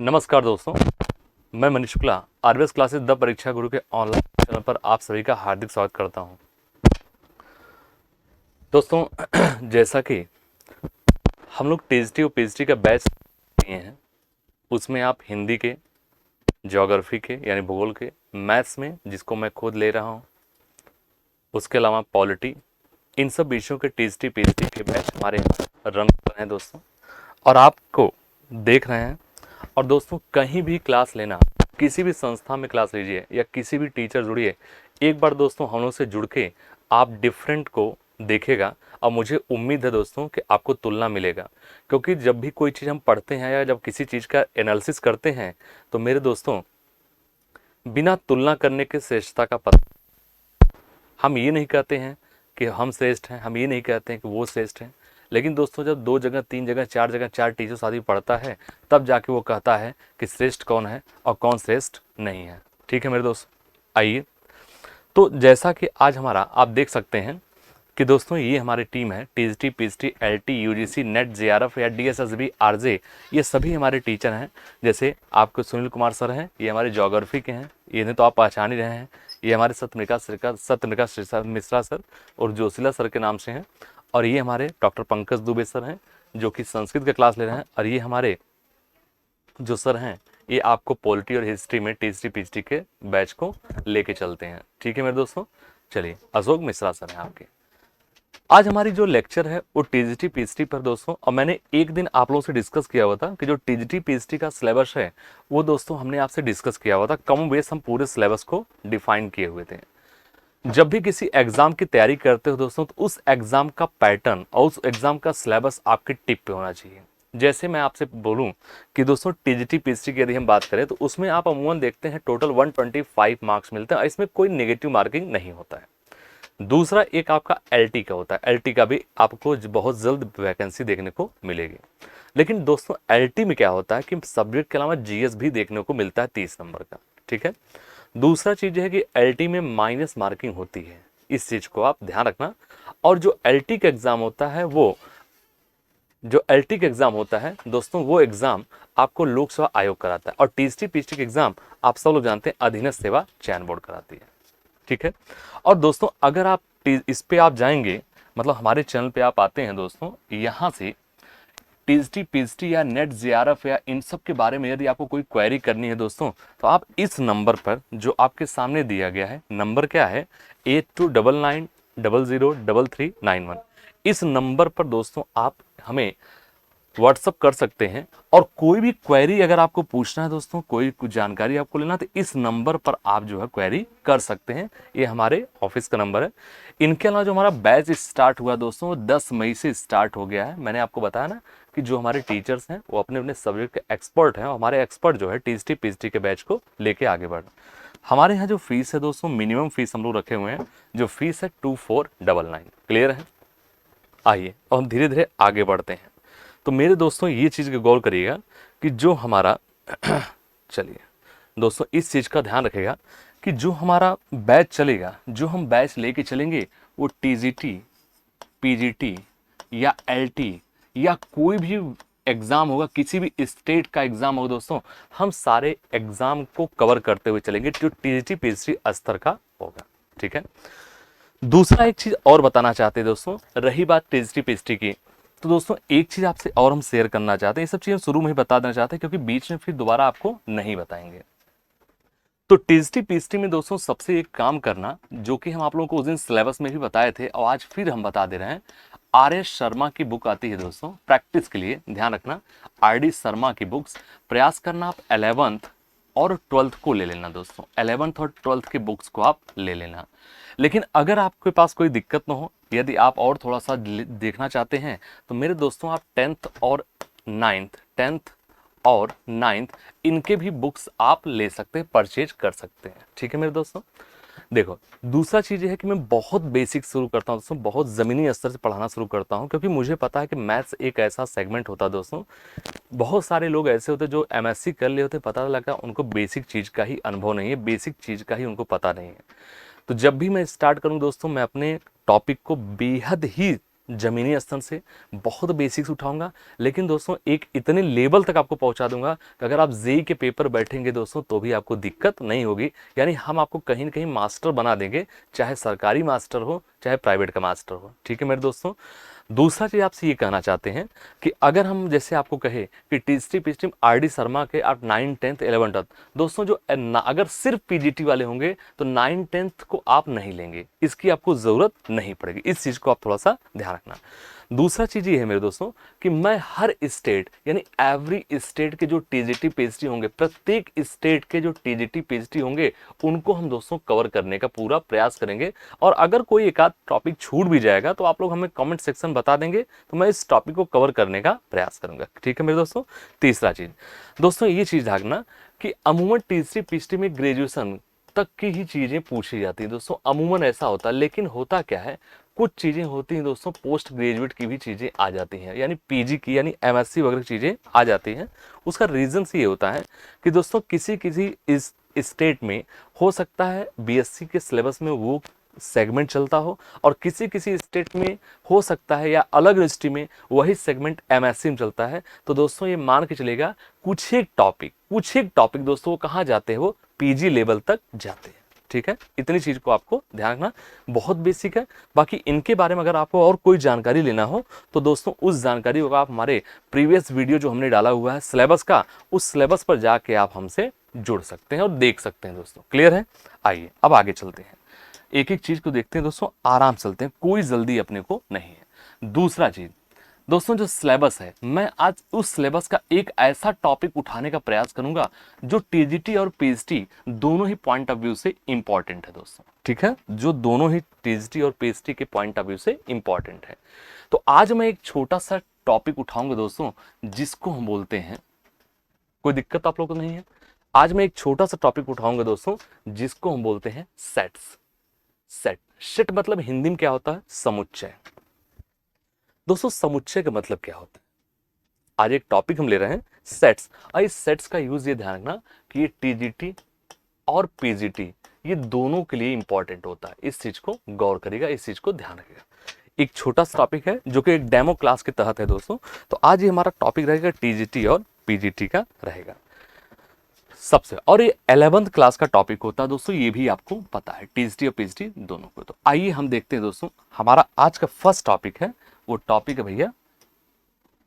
नमस्कार दोस्तों, मैं Manish Shukla RBS classes the परीक्षा गुरु के ऑनलाइन चैनल पर आप सभी का हार्दिक स्वागत करता हूं। दोस्तों जैसा कि हम लोग टीएसटी और पीएचडी का बैच लिए हैं, उसमें आप हिंदी के, ज्योग्राफी के यानी भूगोल के, मैथ्स में जिसको मैं खुद ले रहा हूं, उसके अलावा पॉलिटी, इन सब विषयों के टीएसटी पीएचडी के बैच हमारे रन कर रहे हैं दोस्तों, और आपको देख रहे हैं। और दोस्तों कहीं भी क्लास लेना, किसी भी संस्था में क्लास लीजिए या किसी भी टीचर जुड़िए, एक बार दोस्तों हम लोग से जुड़ के आप डिफरेंट को देखेगा। और मुझे उम्मीद है दोस्तों कि आपको तुलना मिलेगा, क्योंकि जब भी कोई चीज़ हम पढ़ते हैं या जब किसी चीज़ का एनालिसिस करते हैं तो मेरे दोस्तों बिना तुलना करने के श्रेष्ठता का पता। हम ये नहीं कहते हैं कि हम श्रेष्ठ हैं, हम ये नहीं कहते हैं कि वो श्रेष्ठ हैं, लेकिन दोस्तों जब 2 जगह 3 जगह 4 जगह 4 टीचर्स आदि पढ़ता है तब जाके वो कहता है कि श्रेष्ठ कौन है और कौन श्रेष्ठ नहीं है। ठीक है मेरे दोस्त, आइए। तो जैसा कि आज हमारा आप देख सकते हैं कि दोस्तों ये हमारी टीम है, TST PhD LT UGC net JRF या डीएसएसबी आरजे, ये सभी हमारे टीचर हैं। जैसे आपको सुनील कुमार सर हैं, ये हमारे ज्योग्राफी के हैं, इन्हें तो आप पहचान ही रहे हैं। ये हमारे सत्यनिका मिश्रा सर और जोशीला सर के नाम से हैं। और ये हमारे डॉक्टर पंकज दुबे सर हैं जो कि संस्कृत का क्लास ले रहे हैं। और ये हमारे जो सर हैं ये आपको पॉलिटी और हिस्ट्री में टीएसटी पीएचडी के बैच को लेके चलते हैं। ठीक है मेरे दोस्तों, चलिए। अशोक मिश्रा सर हैं आपके। आज हमारी जो लेक्चर है वो टीजीटी पीएचडी पर दोस्तों, और मैंने एक दिन आप लोगों से डिस्कस किया हुआ था कि जो टीजीटी पीएचडी का सिलेबस है वो दोस्तों हमने आपसे डिस्कस किया हुआ था। कम बेस हम पूरे सिलेबस को डिफाइन किए हुए थे। जब भी किसी एग्जाम की तैयारी करते हो दोस्तों तो उस एग्जाम का पैटर्न और उस एग्जाम का सिलेबस आपके टिप पे होना चाहिए। जैसे मैं आपसे बोलूं कि दोस्तों टीजीटी पीएचडी की यदि हम बात करें तो उसमें आप अमूमन देखते हैं टोटल 125 मार्क्स मिलते हैं, इसमें कोई नेगेटिव मार्किंग नहीं होता है। दूसरा एक आपका एलटी का होता है, एलटी का भी आपको बहुत जल्द वैकेंसी देखने को मिलेगी। लेकिन दोस्तों एलटी में क्या होता है कि सब्जेक्ट के अलावा जीएस भी देखने को मिलता है 30 नंबर का। ठीक है। दूसरा चीज है कि एलटी में माइनस मार्किंग होती है, इस चीज को आप ध्यान रखना। और जो एलटी का एग्जाम होता है दोस्तों वो एग्जाम आपको लोक सेवा आयोग कराता है, और टीएसटी पीएचडी के एग्जाम आप सब लोग जानते हैं अधीनस्थ सेवा चयन बोर्ड कराती है। ठीक है। और दोस्तों अगर आप इस पे आप जाएंगे, मतलब हमारे चैनल पे आप आते हैं दोस्तों, यहाँ से टीएसटी पीएचडी या नेट जेआरएफ या इन सब के बारे में यदि आपको कोई क्वेरी करनी है दोस्तों, तो आप इस नंबर पर जो आपके सामने दिया गया है, नंबर क्या है 8299003391, इस नंबर पर दोस्तों आप हमें व्हाट्सअप कर सकते हैं। और कोई भी क्वेरी अगर आपको पूछना है दोस्तों, कोई कुछ जानकारी आपको लेना, तो इस नंबर पर आप जो है क्वेरी कर सकते हैं। ये हमारे ऑफिस का नंबर है। इनके अलावा जो हमारा बैच स्टार्ट हुआ दोस्तों वो 10 मई से स्टार्ट हो गया है। मैंने आपको बताया ना कि जो हमारे टीचर्स हैं वो अपने अपने सब्जेक्ट के एक्सपर्ट हैं, और हमारे एक्सपर्ट जो है टीएसटी पीएचडी के बैच को लेके आगे बढ़। हमारे यहाँ जो फीस है दोस्तों, मिनिमम फीस हम लोग रखे हुए हैं, जो फीस है 2499। क्लियर है। आइए और हम धीरे धीरे आगे बढ़ते हैं। तो मेरे दोस्तों ये चीज़ का गौर करिएगा कि जो हमारा चलिए दोस्तों इस चीज़ का ध्यान रखेगा कि जो हमारा बैच चलेगा, जो हम बैच लेके चलेंगे, वो टीजीटी पीजीटी या एलटी या कोई भी एग्ज़ाम होगा, किसी भी स्टेट का एग्ज़ाम होगा दोस्तों, हम सारे एग्ज़ाम को कवर करते हुए चलेंगे जो टीजीटी पीएचडी स्तर का होगा। ठीक है। दूसरा एक चीज़ और बताना चाहते हैं दोस्तों, रही बात टीजीटी पीएचडी की, तो दोस्तों एक चीज़ आपसे और हम शेयर करना चाहते हैं। ये सब चीज़ें शुरू में ही बता देना चाहते हैं क्योंकि बीच में फिर दोबारा आपको नहीं बताएंगे। तो टीएसटी पीएचडी में दोस्तों सबसे एक काम करना, जो कि हम आप लोगों को उस दिन सिलेबस में भी बताए थे और आज फिर हम बता दे रहे हैं। आर.एस. शर्मा की बुक आती है दोस्तों प्रैक्टिस के लिए, ध्यान रखना। आर.डी. शर्मा की बुक्स प्रयास करना आप 11th और 12th को ले लेना दोस्तों, 11th और 12th के बुक्स को आप ले लेना। लेकिन अगर आपके पास कोई दिक्कत ना हो, यदि आप और थोड़ा सा देखना चाहते हैं, तो मेरे दोस्तों आप 10th और 9th इनके भी बुक्स आप ले सकते हैं, परचेज कर सकते हैं। ठीक है मेरे दोस्तों। देखो दूसरा चीज़ ये है कि मैं बहुत बेसिक शुरू करता हूँ दोस्तों, बहुत ज़मीनी स्तर से पढ़ाना शुरू करता हूँ, क्योंकि मुझे पता है कि मैथ्स एक ऐसा सेगमेंट होता है दोस्तों, बहुत सारे लोग ऐसे होते जो एमएससी कर लिए होते, पता लगा उनको बेसिक चीज़ का ही अनुभव नहीं है, बेसिक चीज़ का ही उनको पता नहीं है। तो जब भी मैं स्टार्ट करूं दोस्तों, मैं अपने टॉपिक को बेहद ही जमीनी स्तर से बहुत बेसिक्स उठाऊंगा, लेकिन दोस्तों एक इतने लेवल तक आपको पहुंचा दूंगा कि अगर आप जेई के पेपर बैठेंगे दोस्तों तो भी आपको दिक्कत नहीं होगी। यानी हम आपको कहीं ना कहीं मास्टर बना देंगे, चाहे सरकारी मास्टर हो चाहे प्राइवेट का मास्टर हो। ठीक है मेरे दोस्तों। दूसरा चीज आपसे ये कहना चाहते हैं कि अगर हम जैसे आपको कहे कि टीएसटी पीएचटी में आरडी शर्मा के आप 9 10th 11 12 दोस्तों जो अगर सिर्फ पीजीटी वाले होंगे तो 9 10th को आप नहीं लेंगे, इसकी आपको जरूरत नहीं पड़ेगी। इस चीज को आप थोड़ा सा ध्यान रखना। दूसरा चीज ये है मेरे दोस्तों कि मैं हर स्टेट यानी एवरी स्टेट के जो टीजीटी पीएचडी होंगे, प्रत्येक स्टेट के जो टीजीटी पीएचडी होंगे उनको हम दोस्तों कवर करने का पूरा प्रयास करेंगे। और अगर कोई एक आध टॉपिक छूट भी जाएगा तो आप लोग हमें कमेंट सेक्शन बता देंगे, तो मैं इस टॉपिक को कवर करने का प्रयास करूंगा। ठीक है मेरे दोस्तों। तीसरा चीज दोस्तों ये चीज ध्यान कि अमूमन टीजीटी पीएचडी में ग्रेजुएशन तक की ही चीजें पूछी जाती हैं दोस्तों, अमूमन ऐसा होता है। लेकिन होता क्या है, कुछ चीजें होती हैं दोस्तों पोस्ट ग्रेजुएट की भी चीजें आ जाती हैं, यानी पीजी की यानी एमएससी वगैरह चीजें आ जाती हैं। उसका रीजन ये होता है कि दोस्तों किसी किसी इस स्टेट में हो सकता है बीएससी के सिलेबस में वो सेगमेंट चलता हो, और किसी किसी स्टेट में हो सकता है या अलग यूनिवर्सिटी में वही सेगमेंट एमएससी में चलता है। तो दोस्तों ये मान के चलेगा कुछ एक टॉपिक दोस्तों वो कहाँ जाते हैं, वो पीजी लेवल तक जाते हैं। ठीक है, इतनी चीज को आपको ध्यान रखना, बहुत बेसिक है। बाकी इनके बारे में अगर आपको और कोई जानकारी लेना हो तो दोस्तों उस जानकारी को आप हमारे प्रीवियस वीडियो जो हमने डाला हुआ है सिलेबस का, उस सिलेबस पर जाके आप हमसे जुड़ सकते हैं और देख सकते हैं दोस्तों। क्लियर है। आइए अब आगे चलते हैं, एक एक चीज को देखते हैं दोस्तों, आराम से चलते हैं, कोई जल्दी अपने को नहीं है। दूसरा चीज दोस्तों जो सिलेबस है, मैं आज उस सिलेबस का एक ऐसा टॉपिक उठाने का प्रयास करूंगा जो टीजीटी और पीएचडी दोनों ही पॉइंट ऑफ व्यू से इंपॉर्टेंट है दोस्तों। ठीक है, जो दोनों ही टीजीटी और पीएचडी के पॉइंट ऑफ व्यू से इंपॉर्टेंट है। तो आज मैं एक छोटा सा टॉपिक उठाऊंगा दोस्तों जिसको हम बोलते हैं, कोई दिक्कत आप लोगों को नहीं है, आज मैं एक छोटा सा टॉपिक उठाऊंगा दोस्तों जिसको हम बोलते हैं सेट्स। सेट मतलब हिंदी में क्या होता है, समुच्चय। दोस्तों समुच्चय का मतलब क्या होता है, आज एक टॉपिक हम ले रहे हैं सेट्स। और इस सेट्स का यूज ये ध्यान रखना कि ये टीजीटी और पीजीटी ये दोनों के लिए इंपॉर्टेंट होता है। इस चीज को गौर करिएगा, इस चीज को ध्यान रखिएगा। एक छोटा सा टॉपिक है जो कि एक डेमो क्लास के तहत है दोस्तों। तो आज ये हमारा टॉपिक रहेगा टीजीटी और पीजीटी का रहेगा सबसे, और ये 11th क्लास का टॉपिक होता है दोस्तों, ये भी आपको पता है, टीजीटी और पीजीटी दोनों को। तो आइए हम देखते हैं दोस्तों, हमारा आज का फर्स्ट टॉपिक है, वो टॉपिक है भैया,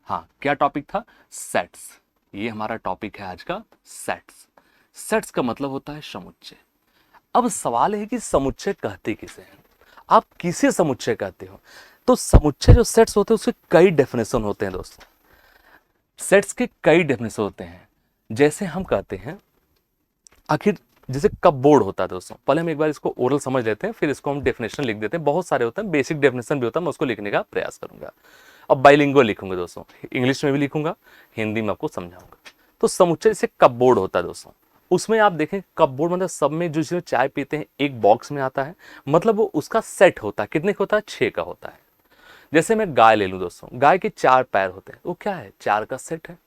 हाँ क्या टॉपिक था, सेट्स। ये हमारा टॉपिक है आज का सेट्स। सेट्स का मतलब होता है समुच्चय। अब सवाल है कि समुच्चय कहते किसे हैं, आप किसे समुच्चय कहते हो। तो समुच्चय जो सेट्स होते हैं उसके कई डेफिनेशन होते हैं दोस्तों, सेट्स के कई डेफिनेशन होते हैं। जैसे हम कहते हैं, आखिर जैसे कपबोर्ड होता है दोस्तों, पहले हम एक बार इसको ओरल समझ लेते हैं, फिर इसको हम डेफिनेशन लिख देते हैं। बहुत सारे होते हैं, बेसिक डेफिनेशन भी होता है, मैं उसको लिखने का प्रयास करूंगा। अब बाइलिंगुअल लिखूंगा दोस्तों, इंग्लिश में भी लिखूंगा, हिंदी में आपको समझाऊंगा। तो समुच्चय जैसे कपबोर्ड होता है दोस्तों, उसमें आप देखें कपबोर्ड मतलब सब में जो जिसमें चाय पीते हैं एक बॉक्स में आता है, मतलब वो उसका सेट होता है, कितने का होता है, 6 का होता है। जैसे मैं गाय ले लूं दोस्तों, गाय के 4 पैर होते हैं, वो क्या है, 4 का सेट है।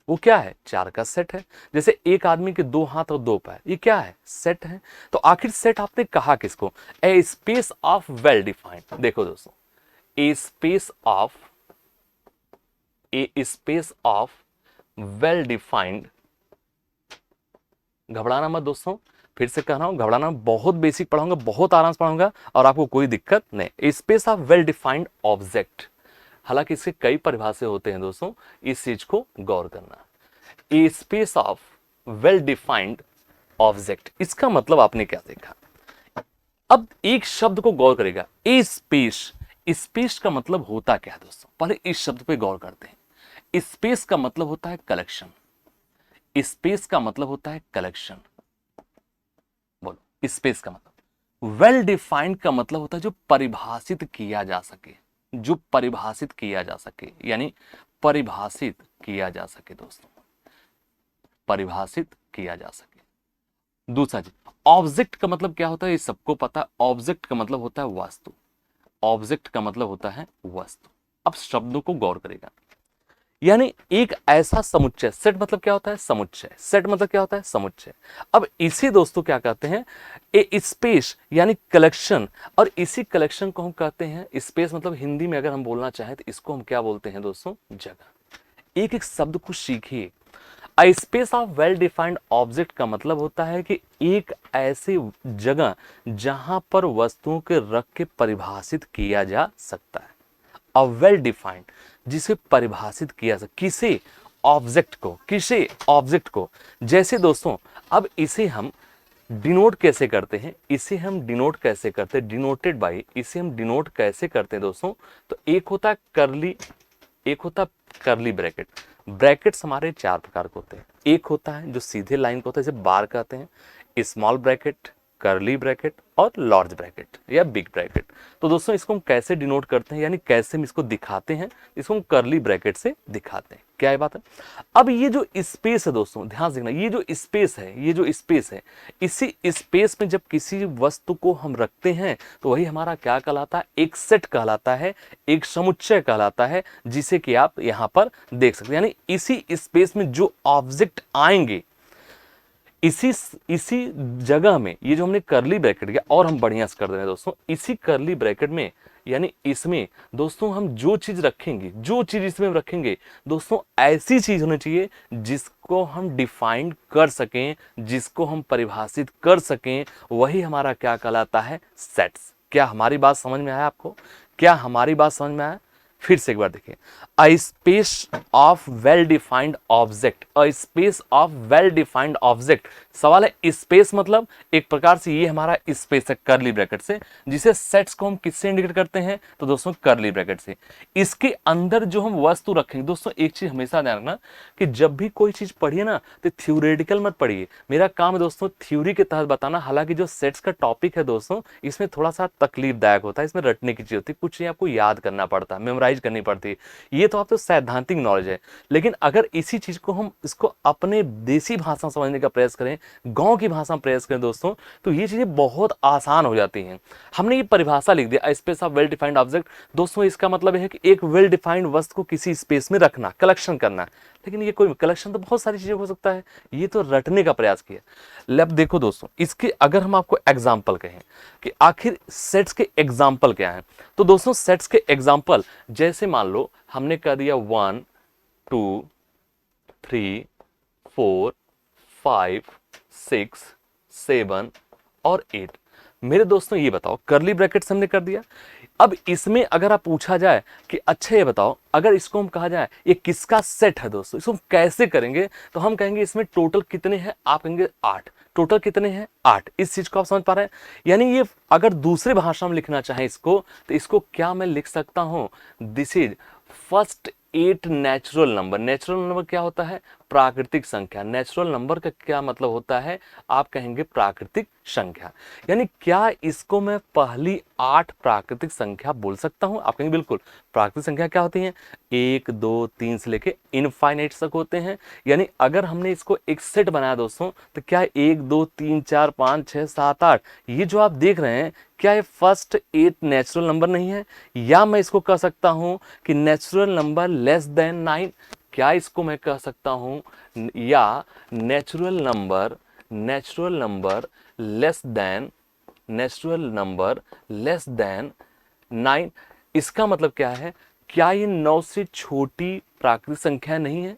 वो क्या है, 4 का सेट है। जैसे एक आदमी के 2 हाथ और 2 पैर, ये क्या है, सेट है। तो आखिर सेट आपने कहा किसको, ए स्पेस ऑफ वेल डिफाइंड। देखो दोस्तों, ए स्पेस ऑफ वेल डिफाइंड, घबराना मत दोस्तों, फिर से कह रहा हूं, घबराना, बहुत बेसिक पढ़ाऊंगा, बहुत आराम से पढ़ाऊंगा और आपको कोई दिक्कत नहीं। Space of well defined object, हालांकि इसके कई परिभाषा होते हैं दोस्तों, इस चीज को गौर करना। A space of well defined object, इसका मतलब आपने क्या देखा। अब एक शब्द को गौर करेगा, ए स्पेस, स्पेस का मतलब होता क्या है दोस्तों, पहले इस शब्द पे गौर करते हैं। स्पेस का मतलब होता है कलेक्शन, स्पेस का मतलब होता है कलेक्शन, बोलो स्पेस का मतलब। वेल डिफाइंड का मतलब होता है जो परिभाषित किया जा सके, जो परिभाषित किया जा सके, यानी परिभाषित किया जा सके दोस्तों, परिभाषित किया जा सके। दूसरा चीज, ऑब्जेक्ट का मतलब क्या होता है, ये सबको पता है, ऑब्जेक्ट का मतलब होता है वस्तु, ऑब्जेक्ट का मतलब होता है वस्तु। अब शब्दों को गौर करेगा, यानी एक ऐसा समुच्चय, सेट मतलब क्या होता है, समुच्चय, सेट मतलब क्या होता है, समुच्चय। अब इसी दोस्तों क्या कहते हैं, ए स्पेस यानी कलेक्शन, और इसी कलेक्शन को हम कहते हैं, स्पेस मतलब हिंदी में अगर हम बोलना चाहें तो इसको हम क्या बोलते हैं दोस्तों, जगह। एक एक शब्द को सीखिए। A space of well defined object का मतलब होता है कि एक ऐसी जगह जहां पर वस्तुओं के रख के परिभाषित किया जा सकता है। अ वेल डिफाइंड, जिसे परिभाषित किया जा, किसे, ऑब्जेक्ट को, किसे, ऑब्जेक्ट को। जैसे दोस्तों अब इसे हम डिनोट कैसे करते हैं, इसे हम डिनोट कैसे करते हैं, डिनोटेड बाय, इसे हम डिनोट कैसे करते हैं दोस्तों, तो एक होता है करली, एक होता करली ब्रैकेट। ब्रैकेट्स हमारे चार प्रकार के होते हैं। एक होता है जो सीधे लाइन को होता है, इसे बार कहते हैं, स्मॉल ब्रैकेट, करली ब्रैकेट और लार्ज ब्रैकेट या बिग ब्रैकेट। तो दोस्तों इसको हम कैसे डिनोट करते हैं, यानी कैसे हम इसको दिखाते हैं, इसको हम करली ब्रैकेट से दिखाते हैं। क्या ये बात है। अब ये जो स्पेस है दोस्तों, ध्यान से देखना, ये जो स्पेस है, ये जो स्पेस है, इसी स्पेस में जब किसी वस्तु को हम रखते हैं तो वही हमारा क्या कहलाता है, एक सेट कहलाता है, एक समुच्चय कहलाता है, जिसे कि आप यहां पर देख सकते हैं। यानी इसी स्पेस में जो ऑब्जेक्ट आएंगे, इसी जगह में, ये जो हमने करली ब्रैकेट किया और हम बढ़िया से कर दे रहे हैं दोस्तों, इसी करली ब्रैकेट में यानी इसमें दोस्तों हम जो चीज रखेंगे, जो चीज इसमें रखेंगे दोस्तों, ऐसी चीज होनी चाहिए जिसको हम डिफाइन कर सकें, जिसको हम परिभाषित कर सकें, वही हमारा क्या कहलाता है, सेट्स। क्या हमारी बात समझ में आया आपको, क्या हमारी बात समझ में आया। फिर से एक बार देखिए, a space of well defined object, a space of well defined object. सवाल है स्पेस मतलब एक प्रकार से ये हमारा स्पेस है करली ब्रैकेट से, जिसे सेट्स को हम किससे इंडिकेट करते हैं, तो दोस्तों करली ब्रैकेट से। इसके अंदर जो हम वस्तु रखेंगे दोस्तों, एक चीज हमेशा ध्यान रखना कि जब भी कोई चीज पढ़िए ना तो थ्योरेटिकल मत पढ़िए। मेरा काम है दोस्तों थ्योरी के तहत बताना। हालांकि जो सेट्स का टॉपिक है दोस्तों, इसमें थोड़ा सा तकलीफदायक होता है, इसमें रटने की चीज होती है, कुछ चीज आपको याद करना पड़ता है, मेमोराइज करनी पड़ती है। ये तो आप तो सैद्धांतिक नॉलेज है, लेकिन अगर इसी चीज को हम इसको अपने देसी भाषा में समझने का प्रयास करें, गांव की भाषा में प्रयास करें दोस्तों, तो ये चीजें बहुत आसान हो जाती हैं। हमने ये परिभाषा लिख दिया, space of well defined object. दोस्तों इसका मतलब है कि एक वेल डिफाइंड वस्तु को किसी स्पेस में रखना, कलेक्शन करना। लेकिन ये कोई कलेक्शन तो बहुत सारी चीजें हो सकता है, ये तो रटने का प्रयास किया। अब देखो दोस्तों, इसके अगर हम आपको एग्जाम्पल कहें कि आखिर सेट्स के एग्जाम्पल क्या हैं, तो दोस्तों सेट्स के एग्जाम्पल जैसे मान लो हमने कह दिया 1 2 3 4 5 6 7 और 8। मेरे दोस्तों ये बताओ, करली ब्रैकेट्स हमने कर दिया। अब इसमें अगर आप पूछा जाए कि अच्छा ये बताओ, अगर इसको हम कहा जाए ये किसका सेट है दोस्तों, इसको हम कैसे करेंगे, तो हम कहेंगे इसमें टोटल कितने हैं, आप कहेंगे 8। टोटल कितने हैं, 8। इस चीज को आप समझ पा रहे हैं। यानी ये अगर दूसरे भाषा में लिखना चाहे इसको, तो इसको क्या मैं लिख सकता हूं, this is first 8 natural number. Natural number क्या होता है, प्राकृतिक संख्या। नेचुरल नंबर का क्या मतलब होता है, आप कहेंगे प्राकृतिक संख्या। यानी क्या इसको मैं पहली 8 प्राकृतिक संख्या बोल सकता हूं, आप कहेंगे बिल्कुल। प्राकृतिक संख्या क्या होती है, 1 2 3 से लेके इनफाइनाइट तक होते हैं। यानी अगर हमने इसको एक सेट बनाया दोस्तों, तो क्या 1 2 3 4 5 6 7 8 ये जो आप देख रहे हैं, क्या ये फर्स्ट 8 नेचुरल नंबर नहीं है। या मैं इसको कह सकता हूं कि नेचुरल नंबर लेस देन 9। क्या इसको मैं कह सकता हूं, या नेचुरल नंबर लेस देन 9। इसका मतलब क्या है, क्या ये 9 से छोटी प्राकृतिक संख्या नहीं है,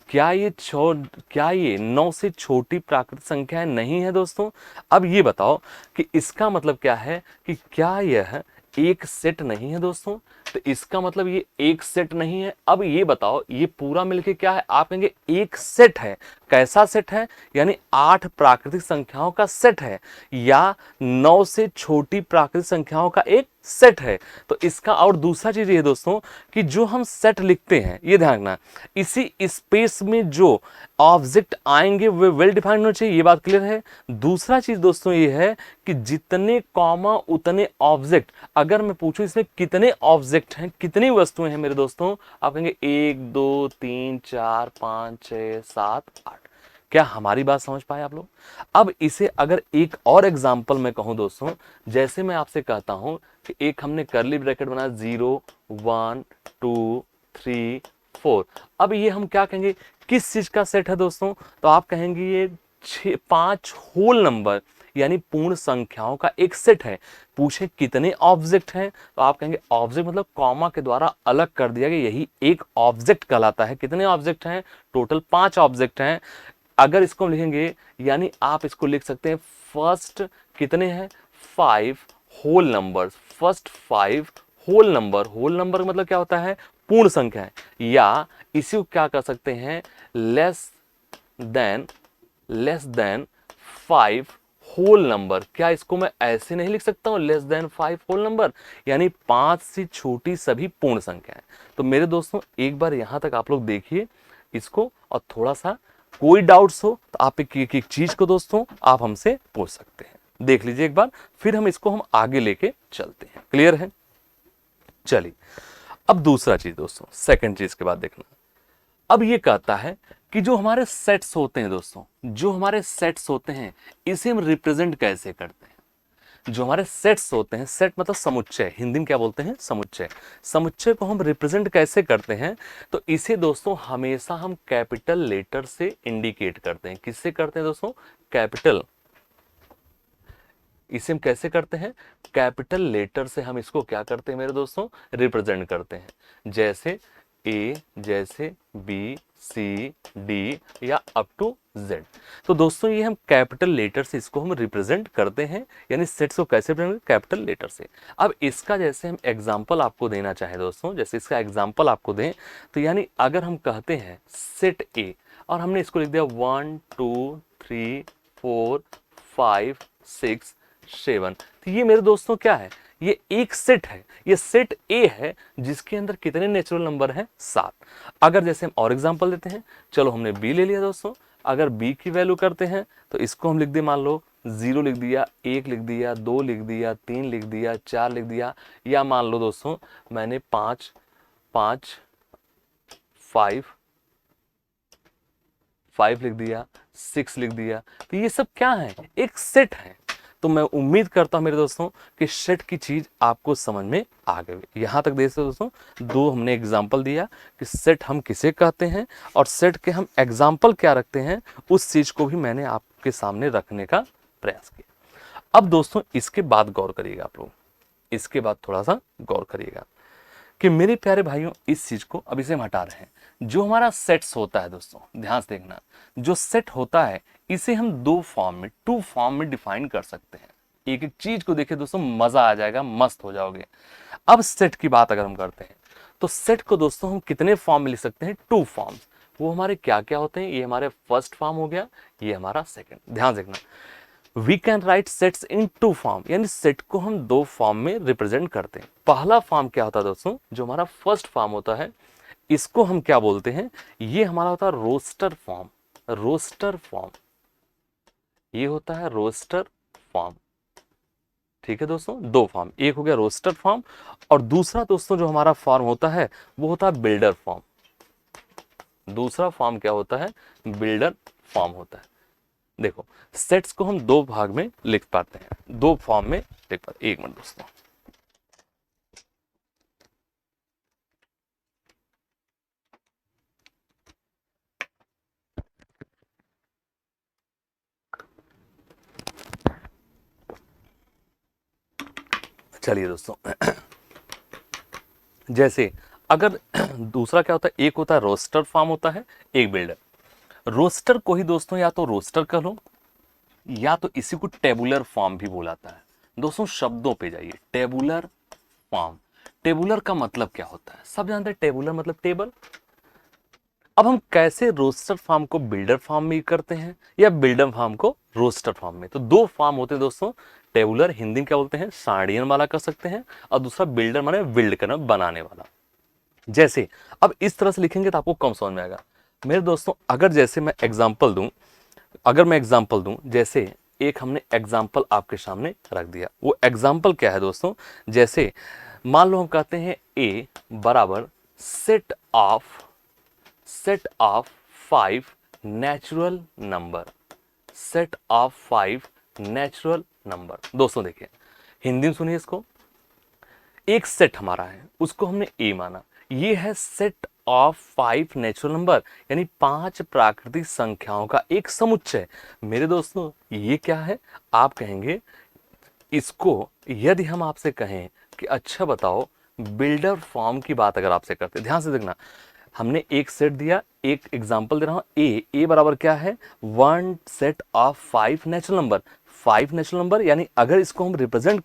क्या ये 9 से छोटी प्राकृतिक संख्या नहीं है दोस्तों। अब ये बताओ कि इसका मतलब क्या है, कि क्या यह एक सेट नहीं है दोस्तों, तो इसका मतलब ये एक सेट नहीं है। अब ये बताओ ये पूरा मिलके क्या है, आप कहेंगे एक सेट है। कैसा सेट है, यानी 8 प्राकृतिक संख्याओं का सेट है, या 9 से छोटी प्राकृतिक संख्याओं का एक सेट है। तो इसका और दूसरा चीज ये दोस्तों कि जो हम सेट लिखते हैं, ये ध्यान रखना, इसी स्पेस में जो ऑब्जेक्ट आएंगे वे वेल डिफाइंड होने चाहिए, ये बात क्लियर है। दूसरा चीज दोस्तों ये है कि जितने कॉमा उतने ऑब्जेक्ट। अगर मैं पूछूं इसमें कितने ऑब्जेक्ट हैं, कितनी वस्तुएं हैं मेरे दोस्तों, आप कहेंगे 1 2 3 4 5 6 7 8। क्या हमारी बात समझ पाए आप लोग। अब इसे अगर एक और एग्जांपल मैं कहूं दोस्तों, जैसे मैं आपसे कहता हूं कि एक हमने करली ब्रैकेट बनाया 0 1 2 3 4। अब ये हम क्या कहेंगे, किस चीज का सेट है दोस्तों, तो आप कहेंगे ये 5 होल नंबर यानी पूर्ण संख्याओं का एक सेट है। पूछे कितने ऑब्जेक्ट हैं, तो आप कहेंगे ऑब्जेक्ट मतलब कॉमा के द्वारा अलग कर दिया गया, यही एक ऑब्जेक्ट कहलाता है। कितने ऑब्जेक्ट हैं, टोटल 5 ऑब्जेक्ट हैं। अगर इसको हम लिखेंगे यानी आप इसको लिख सकते हैं फर्स्ट कितने हैं, 5 whole number, first 5 whole number. Whole number मतलब क्या होता है, पूर्ण संख्या है। या इसी को क्या कर सकते हैं, लेस देन 5 होल नंबर। क्या इसको मैं ऐसे नहीं लिख सकता हूं, लेस देन 5 होल नंबर, यानी 5 से छोटी सभी पूर्ण संख्याएं। तो मेरे दोस्तों एक बार यहां तक आप लोग देखिए इसको, और थोड़ा सा कोई डाउट्स हो तो आप एक चीज को दोस्तों आप हमसे पूछ सकते हैं। देख लीजिए एक बार, फिर हम आगे लेके चलते हैं। क्लियर है? चलिए अब दूसरा चीज दोस्तों, सेकंड चीज के बाद देखना। अब ये कहता है कि जो हमारे सेट्स होते हैं दोस्तों, जो हमारे सेट्स होते हैं इसे हम रिप्रेजेंट कैसे करते हैं। जो हमारे सेट्स होते हैं, सेट मतलब समुच्चय, हिंदी में क्या बोलते हैं, समुच्चय। समुच्चय को हम रिप्रेजेंट कैसे करते हैं, तो इसे दोस्तों हमेशा हम कैपिटल लेटर से इंडिकेट करते हैं। किससे करते हैं दोस्तों, कैपिटल। इसे हम कैसे करते हैं, कैपिटल लेटर से हम इसको क्या करते हैं मेरे दोस्तों, रिप्रेजेंट करते हैं। जैसे ए, जैसे बी, सी, डी या अप टू जेड। तो दोस्तों ये हम कैपिटल लेटर से इसको हम रिप्रेजेंट करते हैं, यानी सेट्स को कैसे रिप्रेजेंट, कैपिटल लेटर से। अब इसका जैसे हम एग्जांपल आपको देना चाहें दोस्तों, जैसे इसका एग्जांपल आपको दें, तो यानी अगर हम कहते हैं सेट ए और हमने इसको लिख दिया 1 2 3 4 5 6 7, तो ये मेरे दोस्तों क्या है, ये एक सेट है, ये सेट ए है जिसके अंदर कितने नेचुरल नंबर हैं, 7। अगर जैसे हम और एग्जांपल देते हैं, चलो हमने बी ले लिया दोस्तों, अगर बी की वैल्यू करते हैं तो इसको हम लिख दे, मान लो 0 लिख दिया, 1 लिख दिया, 2 लिख दिया, 3 लिख दिया, 4 लिख दिया, या मान लो दोस्तों मैंने 5 लिख दिया, 6 लिख दिया। तो ये सब क्या है, एक सेट है। तो मैं उम्मीद करता हूं मेरे दोस्तों कि सेट की चीज आपको समझ में आ गई। यहां तक देखिए दोस्तों, दो हमने एग्जांपल दिया कि सेट हम किसे कहते हैं और सेट के हम एग्जांपल क्या रखते हैं, उस चीज को भी मैंने आपके सामने रखने का प्रयास किया। अब दोस्तों इसके बाद गौर करिएगा, आप लोग इसके बाद थोड़ा सा गौर करिएगा कि मेरे प्यारे भाइयों इस चीज को अब इसे हम हटा रहे हैं। जो हमारा सेट्स होता है दोस्तों, ध्यान से देखना, जो सेट होता है इसे हम टू फॉर्म में डिफाइन कर सकते हैं। एक एक चीज को देखिए दोस्तों, मजा आ जाएगा, मस्त हो जाओगे। अब सेट की बात अगर हम करते हैं तो सेट को दोस्तों हम कितने फॉर्म में लिख सकते हैं, 2 फॉर्म्स। वो हमारे क्या क्या होते हैं, ये हमारे फर्स्ट फॉर्म हो गया, ये हमारा सेकंड। ध्यान से देखना, we can write sets in 2 form, यानी सेट को हम 2 फॉर्म में रिप्रेजेंट करते हैं। पहला फॉर्म क्या होता है दोस्तों, जो हमारा फर्स्ट फॉर्म होता है, इसको हम क्या बोलते हैं, ये हमारा होता है रोस्टर फॉर्म। रोस्टर फॉर्म, ये होता है रोस्टर फॉर्म। ठीक है दोस्तों, 2 फॉर्म, एक हो गया रोस्टर फॉर्म और दूसरा दोस्तों जो हमारा फॉर्म होता है वो होता है बिल्डर फॉर्म। दूसरा फॉर्म क्या होता है, बिल्डर फॉर्म होता है। देखो सेट्स को हम 2 भाग में लिख पाते हैं, 2 फॉर्म में लिख पाते हैं। एक मिनट दोस्तों, चलिए दोस्तों जैसे अगर दूसरा क्या होता है, एक होता है रोस्टर फॉर्म होता है, एक बिल्डर। रोस्टर को ही दोस्तों या तो रोस्टर कह लो या तो इसी को टेबुलर फॉर्म भी बोलाता है। दोस्तों शब्दों पे जाइए, टेबुलर फॉर्म। टेबुलर का मतलब क्या होता है, सब जानते हैं टेबुलर मतलब टेबल। अब हम कैसे रोस्टर फॉर्म को बिल्डर फॉर्म में करते हैं या बिल्डर फॉर्म को रोस्टर फॉर्म में, तो 2 फॉर्म होते हैं दोस्तों। टेबुलर हिंदी में क्या बोलते हैं, साड़ियन वाला कर सकते हैं, और दूसरा बिल्डर माने बिल्ड करना, बनाने वाला। जैसे अब इस तरह से लिखेंगे तो आपको कम समझ में आएगा मेरे दोस्तों। अगर जैसे मैं एग्जांपल दूं, जैसे एक हमने एग्जांपल आपके सामने रख दिया, वो एग्जांपल क्या है दोस्तों, जैसे मान लो हम कहते हैं ए बराबर set of 5 natural number. Set of 5 natural number. दोस्तों देखिए हिंदी में सुनिए इसको, एक सेट हमारा है उसको हमने ए माना, ये है सेट ऑफ 5 नेचुरल नंबर, यानी 5 प्राकृतिक संख्याओं का एक समुच्चय। मेरे दोस्तों ये क्या है, आप कहेंगे इसको, यदि हम आपसे कहें कि अच्छा बताओ बिल्डर फॉर्म की बात अगर आपसे करते, ध्यान से देखना, हमने एक सेट दिया, एक एग्जांपल दे रहा हूं, ए बराबर क्या है, 1 set of 5 natural number. 5 natural number, यानी अगर इसको हम रिप्रेजेंट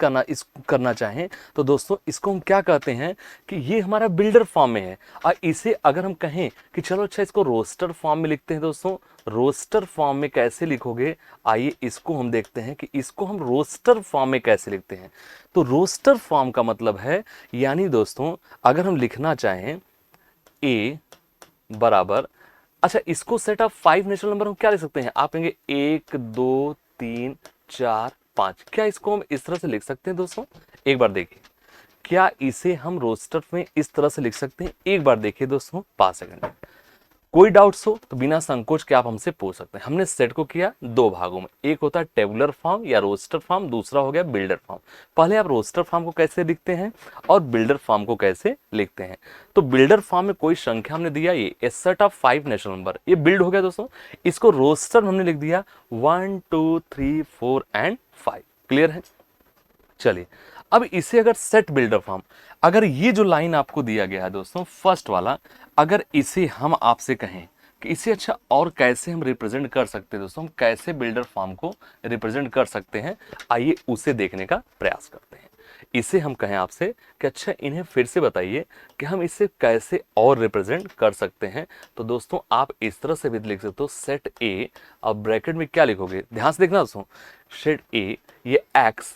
करना चाहें तो दोस्तों इसको हम क्या कहते हैं कि ये हमारा बिल्डर फॉर्म में है। और इसे अगर हम कहें कि चलो अच्छा इसको रोस्टर फॉर्म में लिखते हैं दोस्तों, रोस्टर फॉर्म में कैसे लिखोगे, आइए इसको हम देखते हैं कि इसको हम रोस्टर फॉर्म में कैसे लिखते हैं। तो रोस्टर फॉर्म का मतलब है, यानी दोस्तों अगर हम लिखना चाहें ए बराबर, अच्छा इसको सेट ऑफ 5 नेचुरल नंबर हम क्या लिख सकते हैं, आप कहेंगे 1 2 3 4 5, क्या इसको हम इस तरह से लिख सकते हैं दोस्तों, एक बार देखिए क्या इसे हम रोस्टर में इस तरह से लिख सकते हैं, एक बार देखिए दोस्तों 5 सेकंड। कोई डाउट्स हो तो बिना संकोच के आप हमसे पूछ सकते हैं। हमने सेट को किया दो भागों में, एक होता है टेबुलर फॉर्म या रोस्टर फॉर्म, दूसरा हो गया बिल्डर फॉर्म। पहले आप रोस्टर फॉर्म को कैसे लिखते हैं और बिल्डर फॉर्म को कैसे लिखते हैं। तो बिल्डर फॉर्म में कोई संख्या हमने दिया, ये ए सेट ऑफ 5 नेचुरल नंबर, ये बिल्ड हो गया दोस्तों। इसको रोस्टर हमने लिख दिया 1 2 3 4 एंड 5। क्लियर है, चलिए अब इसे अगर सेट बिल्डर फॉर्म, अगर ये जो लाइन आपको दिया गया है दोस्तों फर्स्ट वाला, अगर इसे हम आपसे कहें कि इसे अच्छा और कैसे हम रिप्रेजेंट कर सकते हैं दोस्तों, हम कैसे बिल्डर फॉर्म को रिप्रेजेंट कर सकते हैं, आइए उसे देखने का प्रयास करते हैं। इसे हम कहें आपसे कि अच्छा इन्हें फिर से बताइए कि हम इसे कैसे और रिप्रेजेंट कर सकते हैं। तो दोस्तों आप इस तरह से भी लिख सकते हो, सेट ए, अब ब्रैकेट में क्या लिखोगे, ध्यान से देखना दोस्तों, सेट ए ये एक्स,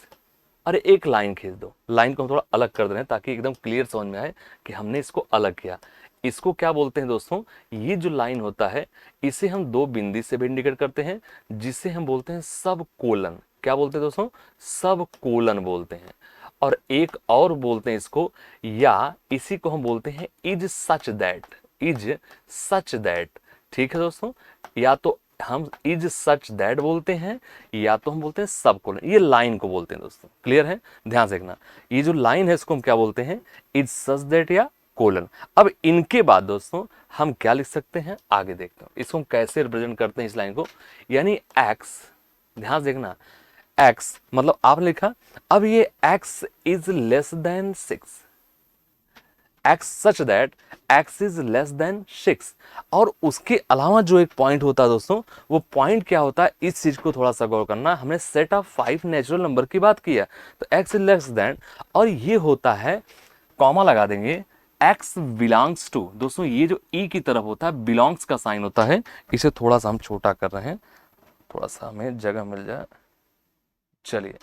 अरे एक लाइन खींच दो, लाइन को हम थोड़ा अलग कर दे रहे हैं ताकि एकदम क्लियर समझ में आए कि हमने इसको अलग किया। इसको क्या बोलते हैं दोस्तों, ये जो लाइन होता है इसे हम दो बिंदी से भी इंडिकेट करते हैं, जिसे हम बोलते हैं सब कोलन। क्या बोलते हैं दोस्तों, सब कोलन बोलते हैं। और एक और बोलते हैं इसको, या इसी को हम बोलते हैं is such that, is such that. ठीक है दोस्तों, या तो हम इज सच दैट बोलते हैं या तो हम बोलते हैं सब कोलन, ये लाइन को बोलते हैं दोस्तों। क्लियर है, ध्यान से देखना, ये जो लाइन है इसको हम क्या बोलते हैं, इज सच दैट या कोलन। अब इनके बाद दोस्तों हम क्या लिख सकते हैं, आगे देखते हैं इसको हम कैसे रिप्रेजेंट करते हैं इस लाइन को, यानी एक्स, ध्यान से देखना, एक्स मतलब आपने लिखा, अब ये x is less then 6, x such that x is less then 6। और उसके अलावा जो एक पॉइंट होता है दोस्तों, वो पॉइंट क्या होता है, इस चीज को थोड़ा सा गौर करना। हमने सेट ऑफ 5 नेचुरल नंबर की बात की है, तो एक्स इज लेस देन, और ये होता है, कॉमा लगा देंगे, एक्स बिलोंग्स टू। दोस्तों ये जो ई की तरफ होता है बिलोंग्स का साइन होता है, इसे थोड़ा सा हम छोटा कर रहे हैं, थोड़ा सा हमें जगह मिल जाए। चलिए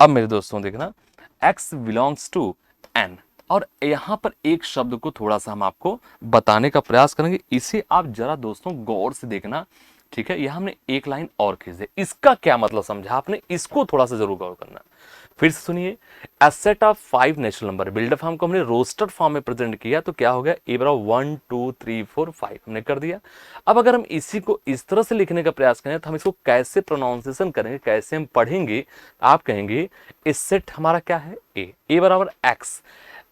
अब मेरे दोस्तों देखना, एक्स बिलोंग्स टू एन, और यहां पर एक शब्द को थोड़ा सा हम आपको बताने का प्रयास करेंगे, इसे आप जरा दोस्तों गौर से देखना। ठीक है, यहां हमने एक लाइन और खींच दी, इसका क्या मतलब समझा आपने, इसको थोड़ा सा जरूर गौर करना। फिर से सुनिए, a set of 5 natural number, builder form को हमने रोस्टर फॉर्म में प्रेजेंट किया, तो क्या हो गया, ए बराबर 1 2 3 4 5 हमने कर दिया। अब अगर हम इसी को इस तरह से लिखने का प्रयास करें तो हम इसको कैसे प्रोनाउंसिएशन करेंगे, कैसे हम पढ़ेंगे, आप कहेंगे इस सेट हमारा क्या है, ए बराबर एक्स,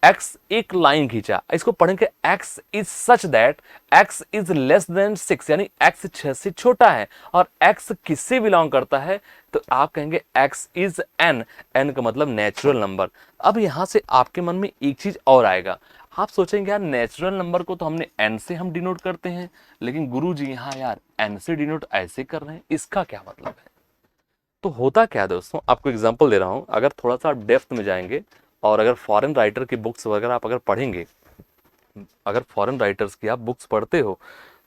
एक्स एक लाइन खींचा, इसको पढ़ेंगे x is such that x is less then 6, यानी एक्स 6 से छोटा है, और एक्स किससे बिलोंग करता है, तो आप कहेंगे एक्स इज एन, एन का मतलब नेचुरल नंबर। अब यहां से आपके मन में एक चीज और आएगा, आप सोचेंगे यार नेचुरल नंबर को तो हमने एन से हम डिनोट करते हैं, लेकिन गुरुजी यहाँ यार एन से डिनोट ऐसे कर रहे हैं, इसका क्या मतलब है। तो होता क्या है दोस्तों, आपको एग्जांपल दे रहा हूं, अगर थोड़ा सा डेप्थ में जाएंगे और अगर फॉरेन राइटर की बुक्स वगैरह आप अगर पढ़ेंगे, अगर फॉरेन राइटर्स की आप बुक्स पढ़ते हो,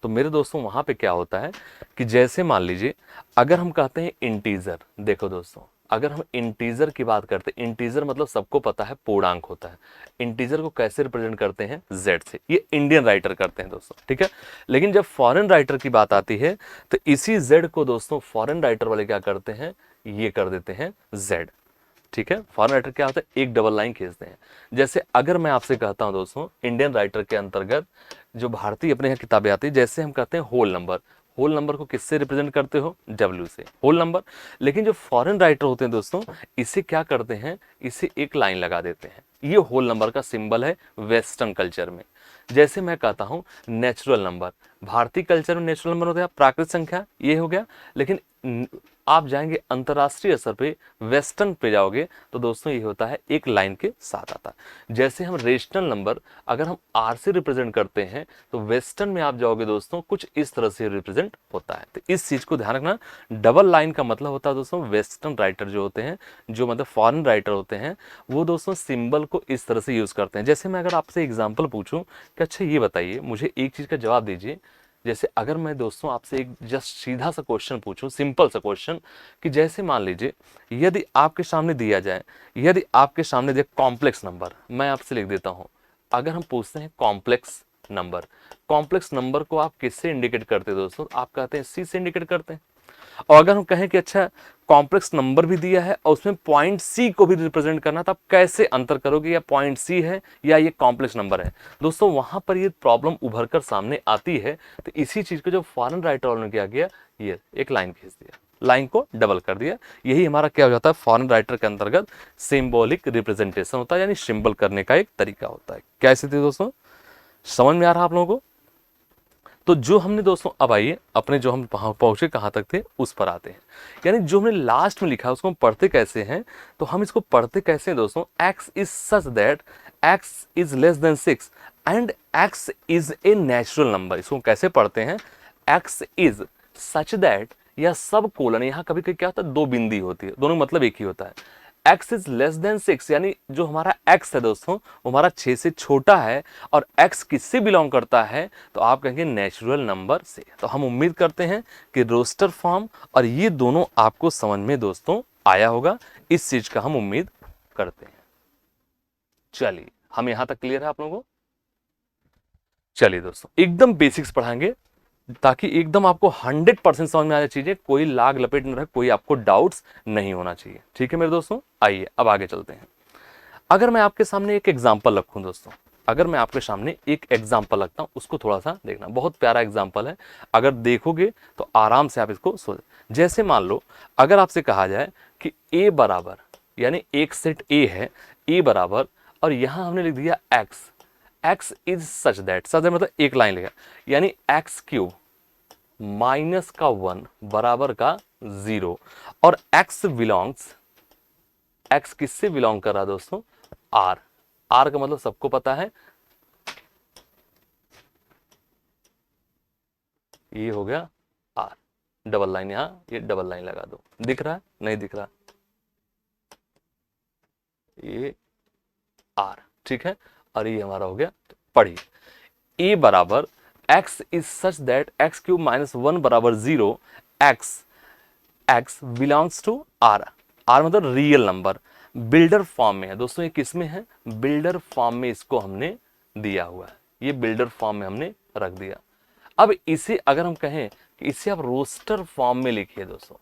तो मेरे दोस्तों वहां पे क्या होता है कि जैसे मान लीजिए अगर हम कहते हैं इंटीजर, देखो दोस्तों अगर हम इंटीजर की बात करते हैं, इंटीजर मतलब सबको पता है पूर्णांक होता है, इंटीजर को कैसे रिप्रेजेंट करते हैं, जेड से, ये इंडियन राइटर करते हैं दोस्तों। ठीक है, लेकिन जब फॉरेन राइटर की बात आती है तो इसी जेड को दोस्तों फॉरेन राइटर वाले क्या करते हैं, ये कर देते हैं जेड। ठीक है, फॉरेन राइटर क्या होता है, एक डबल लाइन खींचते हैं। जैसे अगर मैं आपसे कहता हूं दोस्तों इंडियन राइटर के अंतर्गत जो भारतीय अपने यहाँ किताबें आती है, जैसे हम कहते हैं होल नंबर, होल नंबर को किससे रिप्रेजेंट करते हो, डब्ल्यू से, होल नंबर। लेकिन जो फॉरेन राइटर होते हैं दोस्तों, इसे क्या करते हैं, इसे एक लाइन लगा देते हैं, ये होल नंबर का सिंबल है वेस्टर्न कल्चर में। जैसे मैं कहता हूँ नेचुरल नंबर, भारतीय कल्चर में नेचुरल नंबर होता है प्राकृतिक संख्या, ये हो गया। लेकिन आप जाएंगे अंतर्राष्ट्रीय स्तर पे, वेस्टर्न पे जाओगे तो दोस्तों ये होता है एक लाइन के साथ आता है। जैसे हम रेशनल नंबर अगर हम आर से रिप्रेजेंट करते हैं तो वेस्टर्न में आप जाओगे दोस्तों कुछ इस तरह से रिप्रेजेंट होता है। तो इस चीज को ध्यान रखना। डबल लाइन का मतलब होता है दोस्तों वेस्टर्न राइटर जो होते हैं, जो मतलब फॉरेन राइटर होते हैं, वो दोस्तों सिंबल को इस तरह से यूज करते हैं। जैसे मैं अगर आपसे एग्जाम्पल पूछूं कि अच्छा ये बताइए, मुझे एक चीज का जवाब दीजिए। जैसे अगर मैं दोस्तों आपसे एक जस्ट सीधा सा क्वेश्चन पूछूं, सिंपल सा क्वेश्चन, कि जैसे मान लीजिए यदि आपके सामने दिया जाए, यदि आपके सामने दिया कॉम्प्लेक्स नंबर, मैं आपसे लिख देता हूं, अगर हम पूछते हैं कॉम्प्लेक्स नंबर, कॉम्प्लेक्स नंबर को आप किससे इंडिकेट करते हैं दोस्तों? आप कहते हैं सी से इंडिकेट करते हैं। और अगर हम कहें कि अच्छा कॉम्प्लेक्स नंबर भी दिया है और उसमें पॉइंट सी को भी रिप्रेजेंट करना, तो आप कैसे अंतर करोगे, या पॉइंट सी है या ये कॉम्प्लेक्स नंबर है? दोस्तों वहां पर ये प्रॉब्लम उभर कर सामने आती है। तो इसी चीज को जो फॉरेन राइटर वालों ने क्या किया, ये एक लाइन खींच दिया, लाइन को डबल कर दिया। यही हमारा क्या हो जाता है, फॉरेन राइटर के अंतर्गत सिंबॉलिक रिप्रेजेंटेशन होता है, यानी सिंबल करने का एक तरीका होता है। क्या स्थिति दोस्तों, समझ में आ रहा आप लोगों को? तो जो हमने दोस्तों, अब आइए अपने जो हम पहुंचे कहां तक थे उस पर आते हैं। यानी जो हमने लास्ट में लिखा है उसको हम पढ़ते कैसे हैं, तो हम इसको पढ़ते कैसे हैं दोस्तों, x is such that x is less then 6 and x is a natural number. इसको कैसे पढ़ते हैं, x इज सच दैट, या सब कोलन, यहां कभी कभी क्या होता है दो बिंदी होती है, दोनों मतलब एक ही होता है। x इज लेस देन 6 यानी जो हमारा x है दोस्तों वो हमारा 6 से छोटा है, और x किससे बिलोंग करता है, तो आप कहेंगे नेचुरल नंबर से। तो हम उम्मीद करते हैं कि रोस्टर फॉर्म और ये दोनों आपको समझ में दोस्तों आया होगा, इस चीज का हम उम्मीद करते हैं। चलिए हम यहां तक क्लियर है आप लोगों को? चलिए दोस्तों एकदम बेसिक्स पढ़ाएंगे ताकि एकदम आपको 100% समझ में आ जाए चीजें, कोई लाग लपेट न रहे, कोई आपको डाउट्स नहीं होना चाहिए। ठीक है मेरे दोस्तों, आइए अब आगे चलते हैं। अगर मैं आपके सामने एक एग्जाम्पल रखूं दोस्तों, अगर मैं आपके सामने एक एग्जाम्पल रखता हूं, उसको थोड़ा सा देखना, बहुत प्यारा एग्जाम्पल है, अगर देखोगे तो आराम से आप इसको सोच। जैसे मान लो अगर आपसे कहा जाए कि a बराबर, यानी एक सेट a है, a बराबर, और यहां हमने लिख दिया x, x is such that मतलब एक लाइन लिखा, यानी x क्यूब माइनस का 1 बराबर का 0, और x बिलोंग्स, x किससे बिलोंग कर रहा है दोस्तों, r, r का मतलब सबको पता है, ये हो गया r, डबल लाइन यहां, ये डबल लाइन लगा दो, दिख रहा है नहीं दिख रहा, ये r, ठीक है, और ये हमारा हो गया। पढ़िए a बराबर x is such that x cube minus 1 बराबर 0, x belongs to r, r मतलब रियल नंबर, बिल्डर फॉर्म में है दोस्तों। ये किस में है, बिल्डर फॉर्म में इसको हमने दिया हुआ है, ये बिल्डर फॉर्म में हमने रख दिया। अब इसे अगर हम कहें कि इसे आप रोस्टर फॉर्म में लिखिए दोस्तों,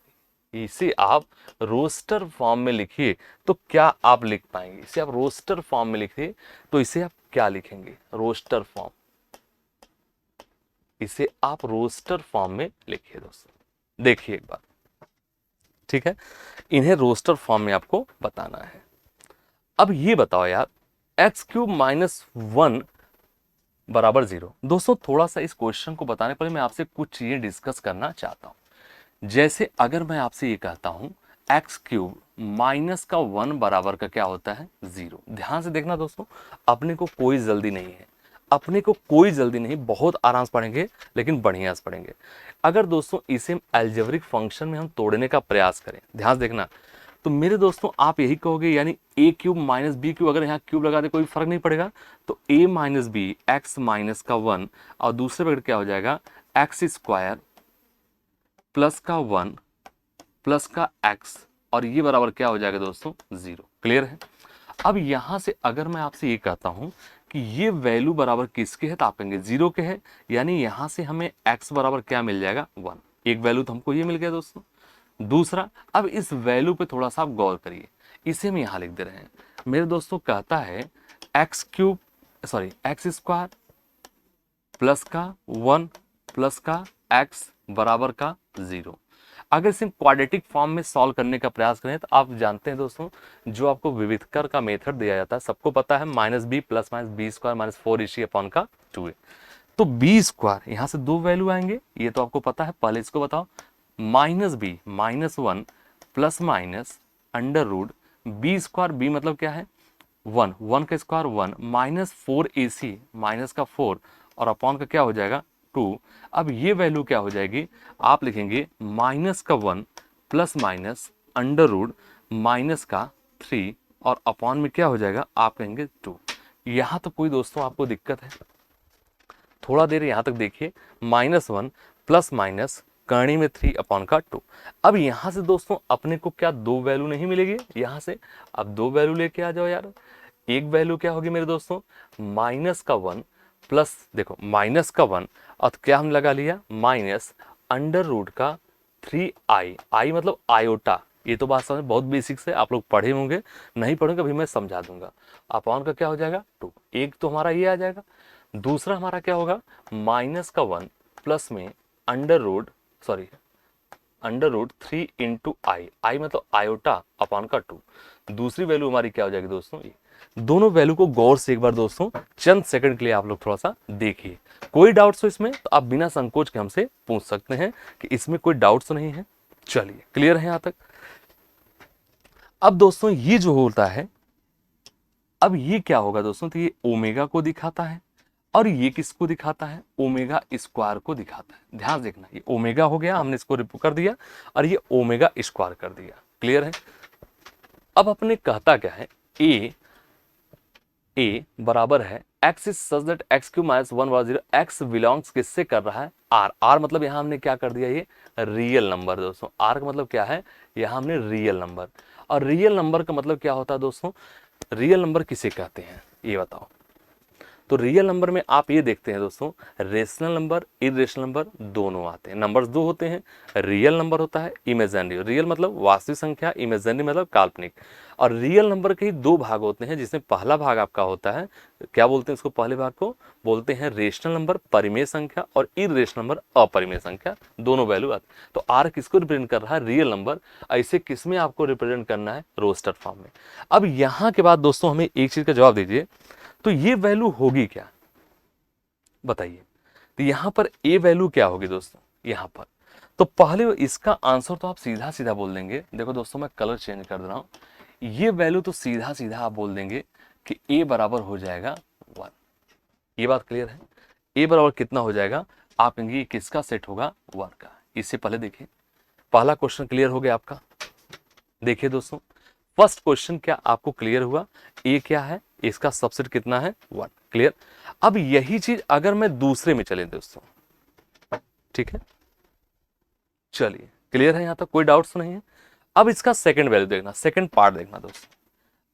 इसे आप रोस्टर फॉर्म में लिखिए तो क्या आप लिख पाएंगे, इसे आप रोस्टर फॉर्म में लिखिए तो इसे आप क्या लिखेंगे, रोस्टर फॉर्म, इसे आप रोस्टर फॉर्म में लिखिए दोस्तों। देखिए एक बार, ठीक है, इन्हें रोस्टर फॉर्म में आपको बताना है। अब ये बताओ यार, एक्स क्यूब माइनस 1 बराबर 0। दोस्तों थोड़ा सा इस क्वेश्चन को बताने पहले मैं आपसे कुछ चीजें डिस्कस करना चाहता हूं। जैसे अगर मैं आपसे ये कहता हूं एक्स क्यूब माइनस का 1 बराबर का क्या होता है, 0। ध्यान से देखना दोस्तों, अपने को कोई जल्दी नहीं है, अपने को कोई जल्दी नहीं, बहुत आराम से पढ़ेंगे लेकिन बढ़िया से पढ़ेंगे। अगर दोस्तों इसे अलजेब्रिक फंक्शन में हम तोड़ने का प्रयास करें, ध्यान देखना, तो मेरे दोस्तों आप यही कहोगे, यानी a cube minus b cube, अगर यहाँ क्यूब लगा दे कोई फर्क नहीं पड़ेगा, तो a minus b x minus का 1, और दूसरे ब्रैकेट क्या हो जाएगा, एक्स स्क्वायर प्लस का 1 प्लस का x, और ये बराबर क्या हो जाएगा दोस्तों, 0। क्लियर है? अब यहां से अगर मैं आपसे ये कहता हूं कि ये वैल्यू बराबर किसके है, तो आप कहेंगे 0 के है, यानी यहां से हमें x बराबर क्या मिल जाएगा, 1। एक वैल्यू तो हमको ये मिल गया दोस्तों। दूसरा, अब इस वैल्यू पे थोड़ा सा आप गौर करिए, इसे हम यहां लिख दे रहे हैं। मेरे दोस्तों कहता है एक्स स्क्वायर प्लस का 1 प्लस का x बराबर का 0। अगर इसे क्वाड्रेटिक फॉर्म में सॉल्व करने का प्रयास करें तो आप जानते हैं दोस्तों, जो आपको विविधकर का मेथड दिया जाता है, सबको पता है minus b plus minus b square minus 4ac upon का 2a। तो बी स्क्वायर यहां से दो वैल्यू आएंगे, ये तो आपको पता है, पहले इसको बताओ। Minus b minus 1 plus minus under root b square, b मतलब क्या है 1, 1 का स्क्वायर 1 माइनस 4ac माइनस का 4 और अपॉन का क्या हो जाएगा 2। अब ये वैल्यू क्या हो जाएगी, आप लिखेंगे माइनस का 1 plus minus under root minus का 3 और अपॉन में क्या हो जाएगा, आप कहेंगे 2। यहां तो कोई दोस्तों आपको दिक्कत है, थोड़ा देर यहां तक देखिए, -1 प्लस माइनस करणी में 3 अपॉन का 2। अब यहां से दोस्तों अपने को क्या दो वैल्यू नहीं मिलेगी, यहां से अब दो वैल्यू लेके आ जाओ यार। एक वैल्यू क्या होगी मेरे दोस्तों, माइनस का 1 प्लस, देखो माइनस का 1 और क्या हम लगा लिया माइनस अंडर रूट का 3i, आई मतलब आयोटा। ये तो बात समझ बहुत बेसिक से आप लोग पढ़े होंगे, नहीं पढ़ोगे अभी मैं समझा दूंगा। अपॉन का क्या हो जाएगा 2, एक तो हमारा ये आ जाएगा। दूसरा हमारा क्या होगा, माइनस का 1 प्लस में under root, sorry under root 3 into i, i मतलब आयोटा अपॉन का 2। दूसरी वैल्यू हमारी क्या हो जाएगी दोस्तों, ये दोनों वैल्यू को गौर से एक बार दोस्तों चंद सेकंड के लिए आप लोग थोड़ा सा देखिए। कोई डाउट्स हो इसमें तो आप बिना संकोच के हमसे पूछ सकते हैं कि इसमें कोई डाउट्स तो नहीं है। चलिए क्लियर है यहां तक। अब दोस्तों ये जो होता है, अब ये क्या होगा दोस्तों, तो ये ओमेगा को दिखाता है और ये किसको दिखाता है, ओमेगा स्क्वायर को दिखाता है। ध्यान देखना, ये ओमेगा हो गया, हमने इसको रिपो कर दिया और ये ओमेगा स्क्वायर कर दिया। क्लियर है। अब अपने कहता क्या है, ए बराबर है x is such that x Q minus 1/0, x belongs किससे कर रहा है, आर। आर मतलब यहां हमने क्या कर दिया, ये रियल नंबर दोस्तों। आर का मतलब क्या है, यहां हमने रियल नंबर। और रियल नंबर का मतलब क्या होता है दोस्तों, रियल नंबर किसे कहते हैं ये बताओ। तो रियल नंबर में आप ये देखते हैं दोस्तों, रेशनल नंबर इरेशनल नंबर दोनों आते हैं। नंबर्स दो होते हैं, रियल नंबर होता है, इमेजिनरी। रियल मतलब वास्तविक संख्या, इमेजिनरी मतलब काल्पनिक। और रियल नंबर के ही दो भाग होते हैं, जिसमें पहला भाग आपका होता है, क्या बोलते हैं इसको, पहले भाग को बोलते हैं रेशनल नंबर परिमेय संख्या, और इरेशनल नंबर अपरिमेय संख्या, दोनों वैल्यू आते हैं। तो आर किसको रिप्रेजेंट कर रहा है, रियल नंबर। ऐसे किसमें आपको रिप्रेजेंट करना है, रोस्टर फॉर्म में। अब यहां के बाद दोस्तों हमें एक चीज का जवाब दीजिए, तो ये वैल्यू होगी क्या बताइए। तो यहां पर ए वैल्यू क्या होगी दोस्तों, यहां पर तो पहले इसका आंसर तो आप सीधा सीधा बोल देंगे। देखो दोस्तों मैं कलर चेंज कर दे रहा हूं, ये वैल्यू तो सीधा सीधा आप बोल देंगे कि ए बराबर हो जाएगा 1। ये बात क्लियर है। ए बराबर कितना हो जाएगा, आप कहेंगे ये किसका सेट होगा, 1 का। इससे पहले देखिए, पहला क्वेश्चन क्लियर हो गया आपका। देखिए दोस्तों फर्स्ट क्वेश्चन क्या आपको क्लियर हुआ, ए क्या है, इसका सबसेट कितना है, 1। क्लियर। अब यही चीज अगर मैं दूसरे में चले दोस्तों, ठीक है, चलिए क्लियर है, यहां तक कोई डाउट्स नहीं है। अब इसका सेकंड वैल्यू देखना, सेकंड पार्ट देखना दोस्तों।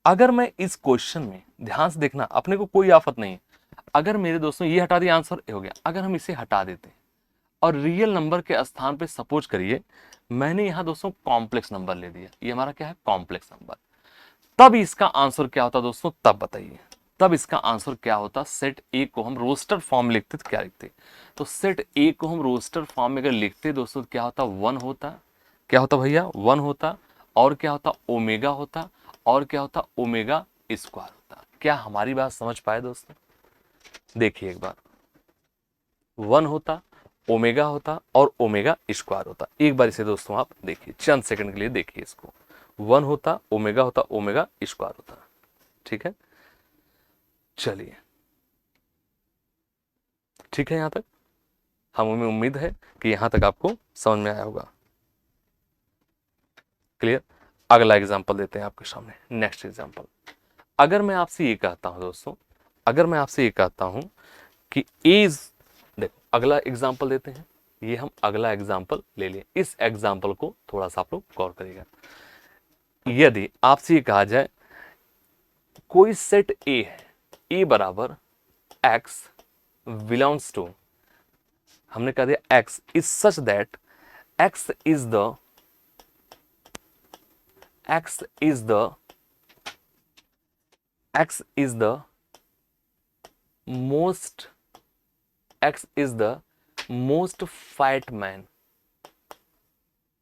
अगर मैं इस क्वेश्चन में ध्यान से देखना, अपने को कोई आफत नहीं है, अगर मेरे दोस्तों ये हटा दिया, आंसर ए हो गया। अगर हम इसे हटा देते हैं और रियल नंबर के स्थान पे सपोज करिए मैंने यहां दोस्तों कॉम्प्लेक्स नंबर ले दिया, ये हमारा क्या है, कॉम्प्लेक्स नंबर, तब इसका आंसर क्या होता दोस्तों, तब बताइए, तब इसका आंसर क्या होता। सेट ए को हम रोस्टर फॉर्म लिखते तो क्या लिखते, तो सेट ए को हम रोस्टर फॉर्म में अगर लिखते दोस्तों क्या होता, 1 होता, क्या होता भैया 1 होता, और क्या होता ओमेगा होता, और क्या होता ओमेगा स्क्वायर होता। क्या हमारी बात समझ पाए दोस्तों, देखिए एक बार, 1 होता, ओमेगा होता और ओमेगा स्क्वायर होता। एक बार इसे दोस्तों आप देखिए, चंद सेकंड के लिए देखिए इसको, 1 होता, ओमेगा होता, ओमेगा स्क्वायर होता। ठीक है, चलिए ठीक है, यहां तक हमें उम्मीद है कि यहां तक आपको समझ में आया होगा। क्लियर। अगला एग्जांपल देते हैं आपके सामने, नेक्स्ट एग्जांपल। अगर मैं आपसे ये कहता हूं दोस्तों, अगर मैं आपसे ये कहता हूं कि एज, देखो अगला एग्जांपल देते हैं, ये हम अगला एग्जांपल ले लिए। इस एग्जांपल को थोड़ा सा आप लोग गौर करिएगा। यदि आपसे ये कहा जाए कोई सेट ए है, ए बराबर एक्स बिलोंग्स टू, हमने कह दिया x is such that x is the, x is the, x is the most, x is the most fat man,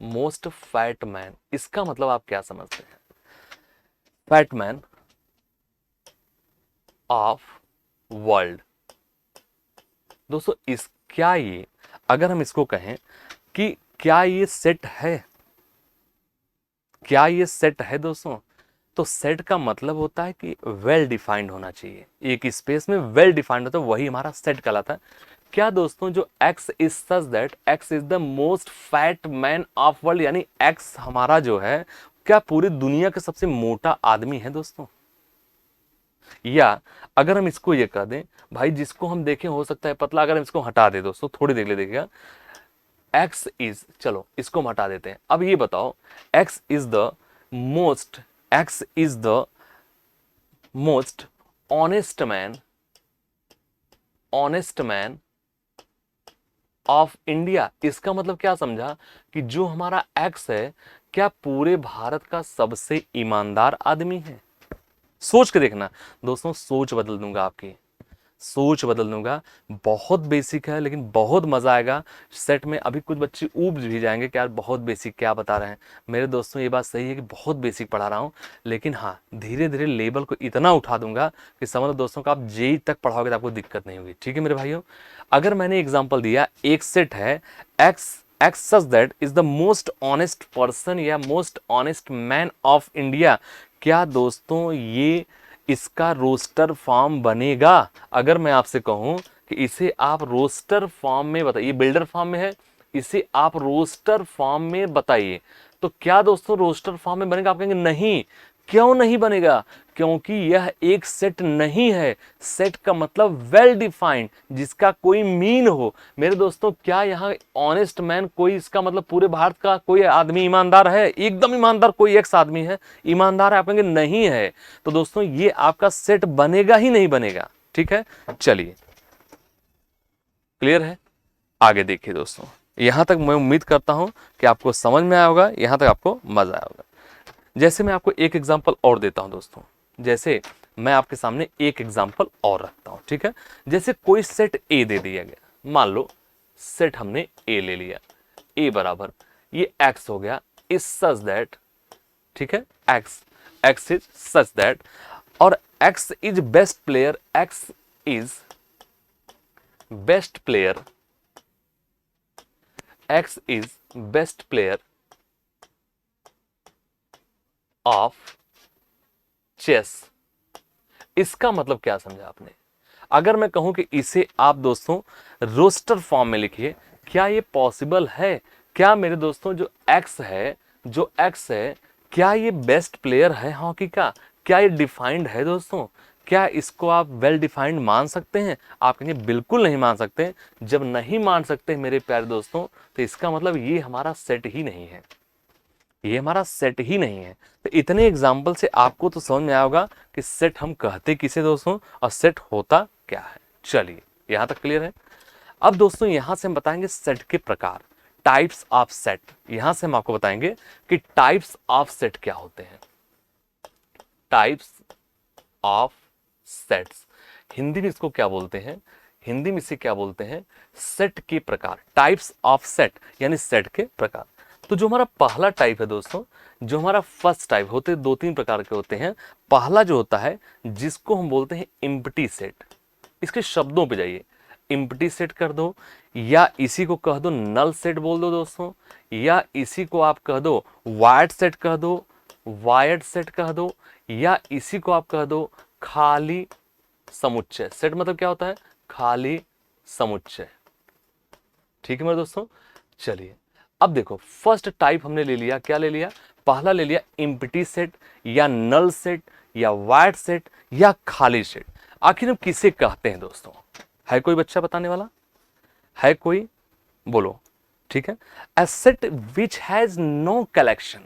most fat man, इसका मतलब आप क्या समझते हैं? Fat man of world. दोस्तों इस क्या ये, अगर हम इसको कहें कि क्या ये सेट है, क्या ये सेट है दोस्तों, तो सेट का मतलब होता है कि वेल डिफाइंड होना चाहिए, एक स्पेस में वेल डिफाइंड होता है, वही हमारा सेट कहलाता है। क्या दोस्तों, जो x is such that x is the most fat man of world, यानी एक्स हमारा जो है क्या पूरी दुनिया का सबसे मोटा आदमी है दोस्तों? या अगर हम इसको ये कह दें भाई, जिसको हम देखें हो सकता है पतला, अगर हम इसको हटा दे दोस्तों, थोड़ी देख ले देखिएगा, एक्स इज, चलो इसको हम हटा देते हैं। अब ये बताओ, x is the most, x is the most honest man, honest man of India. इसका मतलब क्या समझा कि जो हमारा एक्स है क्या पूरे भारत का सबसे ईमानदार आदमी है? सोच के देखना दोस्तों, सोच बदल दूंगा आपकी, सोच बदल दूंगा। बहुत बेसिक है लेकिन बहुत मजा आएगा सेट में। अभी कुछ बच्चे ऊब भी जाएंगे कि यार बहुत बेसिक क्या बता रहे हैं। मेरे दोस्तों ये बात सही है कि बहुत बेसिक पढ़ा रहा हूँ, लेकिन हाँ धीरे धीरे लेवल को इतना उठा दूंगा कि समझ लो दोस्तों का आप जेई तक पढ़ाओगे तो आपको दिक्कत नहीं होगी। ठीक है मेरे भाइयों, अगर मैंने एग्जाम्पल दिया, एक सेट है x, x such that is the most honest person या most honest man of India, क्या दोस्तों ये इसका रोस्टर फॉर्म बनेगा? अगर मैं आपसे कहूं कि इसे आप रोस्टर फॉर्म में बताइए, बिल्डर फॉर्म में है, इसे आप रोस्टर फॉर्म में बताइए, तो क्या दोस्तों रोस्टर फॉर्म में बनेगा? आप कहेंगे नहीं। क्यों नहीं बनेगा? क्योंकि यह एक सेट नहीं है। सेट का मतलब वेल डिफाइंड, जिसका कोई मीन हो। मेरे दोस्तों क्या यहाँ ऑनेस्ट मैन कोई, इसका मतलब पूरे भारत का कोई आदमी ईमानदार है? एकदम ईमानदार कोई एक आदमी है ईमानदार है? आप कहेंगे नहीं है। तो दोस्तों ये आपका सेट बनेगा ही नहीं बनेगा। ठीक है, चलिए क्लियर है? आगे देखिए दोस्तों, यहां तक मैं उम्मीद करता हूं कि आपको समझ में आया होगा, यहां तक आपको मजा आया होगा। जैसे मैं आपको एक एग्जांपल और देता हूं दोस्तों, जैसे मैं आपके सामने एक एग्जांपल और रखता हूं। ठीक है, जैसे कोई सेट ए दे दिया गया, मान लो सेट हमने ए ले लिया, ए बराबर ये एक्स हो गया, इज सच दैट, ठीक है, x, x is such that, और x is best player, x is best player, x is best player of chess. इसका मतलब क्या समझा आपने? अगर मैं कहूं कि इसे आप दोस्तों रोस्टर फॉर्म में लिखिए, क्या ये पॉसिबल है? क्या मेरे दोस्तों जो एक्स है, जो एक्स है, क्या ये बेस्ट प्लेयर है हॉकी का? क्या ये डिफाइंड है दोस्तों? क्या इसको आप वेल डिफाइंड मान सकते हैं? आप कहेंगे बिल्कुल नहीं मान सकते। जब नहीं मान सकते मेरे प्यारे दोस्तों, तो इसका मतलब ये हमारा सेट ही नहीं है, ये हमारा सेट ही नहीं है। तो इतने एग्जाम्पल से आपको तो समझ में आया होगा कि सेट हम कहते किसे दोस्तों और सेट होता क्या है। चलिए यहां तक क्लियर है। अब दोस्तों यहां से हम बताएंगे सेट के प्रकार, टाइप्स ऑफ सेट। यहां से हम आपको बताएंगे कि टाइप्स ऑफ सेट क्या होते हैं। टाइप्स ऑफ सेट्स, हिंदी में इसको क्या बोलते हैं? हिंदी में इसे क्या बोलते हैं? सेट के प्रकार, टाइप्स ऑफ सेट यानी सेट के प्रकार। तो जो हमारा पहला टाइप है दोस्तों, जो हमारा फर्स्ट टाइप होते हैं, दो तीन प्रकार के होते हैं। पहला जो होता है जिसको हम बोलते हैं एम्प्टी सेट, इसके शब्दों पे जाइए, एम्प्टी सेट कर दो, या इसी को कह दो नल सेट बोल दो दोस्तों, या इसी को आप कह दो वायर्ड सेट कह दो, वायर्ड सेट कह दो, या इसी को आप कह दो खाली समुच्चय। सेट मतलब क्या होता है? खाली समुच्चय। ठीक है मेरे दोस्तों, चलिए अब देखो फर्स्ट टाइप हमने ले लिया, क्या ले लिया? पहला ले लिया एम्प्टी सेट या नल सेट या वायर्ड सेट या खाली सेट। आखिर हम किसे कहते हैं दोस्तों? है कोई बच्चा बताने वाला? है कोई? बोलो। ठीक है, a set which has no collection.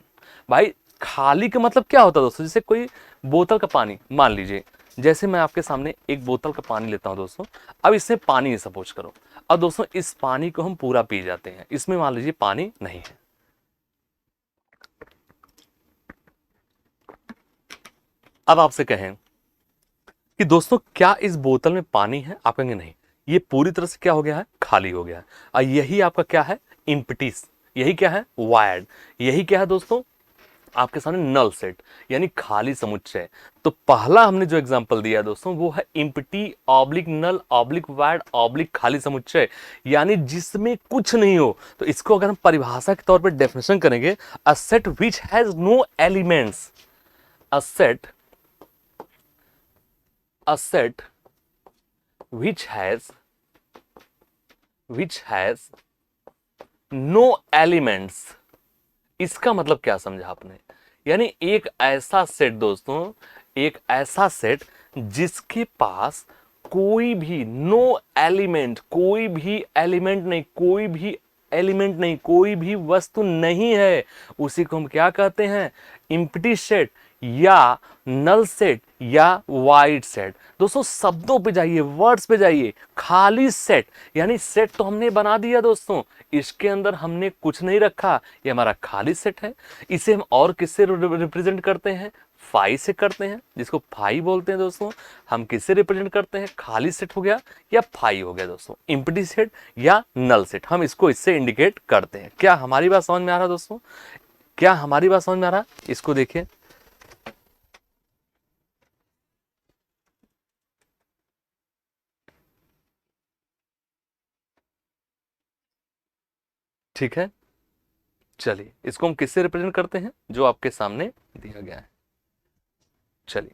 भाई खाली का मतलब क्या होता है दोस्तों? जैसे कोई बोतल का पानी, मान लीजिए जैसे मैं आपके सामने एक बोतल का पानी लेता हूं दोस्तों, अब इसमें पानी है सपोज करो, अब दोस्तों इस पानी को हम पूरा पी जाते हैं, इसमें मान लीजिए पानी नहीं है। अब आपसे कहें कि दोस्तों क्या इस बोतल में पानी है? आप कहेंगे नहीं, ये पूरी तरह से क्या हो गया है? खाली हो गया है। और यही आपका क्या है? एम्प्टी यही क्या है, वायर्ड। यही क्या है दोस्तों, आपके सामने नल सेट यानी खाली समुच्चय। तो पहला हमने जो एग्जांपल दिया दोस्तों वो है एम्प्टी ऑब्लिक नल ऑब्लिक वायर्ड ऑब्लिक खाली समुच्चय, यानी जिसमें कुछ नहीं हो। तो इसको अगर हम परिभाषा के तौर पर डेफिनेशन करेंगे, a set which has no elements, a set which has no elements। इसका मतलब क्या समझा आपने, यानी एक ऐसा सेट दोस्तों, एक ऐसा सेट जिसके पास कोई भी नो एलिमेंट, कोई भी एलिमेंट नहीं, कोई भी एलिमेंट नहीं, कोई भी वस्तु नहीं है, उसी को हम क्या कहते हैं, एम्प्टी सेट या नल सेट या वाइड सेट। दोस्तों शब्दों पे जाइए, वर्ड्स पे जाइए, खाली सेट यानी सेट तो हमने बना दिया दोस्तों, इसके अंदर हमने कुछ नहीं रखा, ये हमारा खाली सेट है। इसे हम और किससे रिप्रेजेंट करते हैं, फाई से करते हैं, जिसको फाई बोलते हैं दोस्तों। हम किससे रिप्रेजेंट करते हैं, खाली सेट हो गया या फाई हो गया दोस्तों, एम्प्टी सेट या नल सेट, हम इसको इससे इंडिकेट करते हैं। क्या हमारी बात समझ में आ रहा है दोस्तों, क्या हमारी बात समझ में आ रहा है, इसको देखिए। ठीक है, चलिए इसको हम किससे रिप्रेजेंट करते हैं, जो आपके सामने दिया गया है। चलिए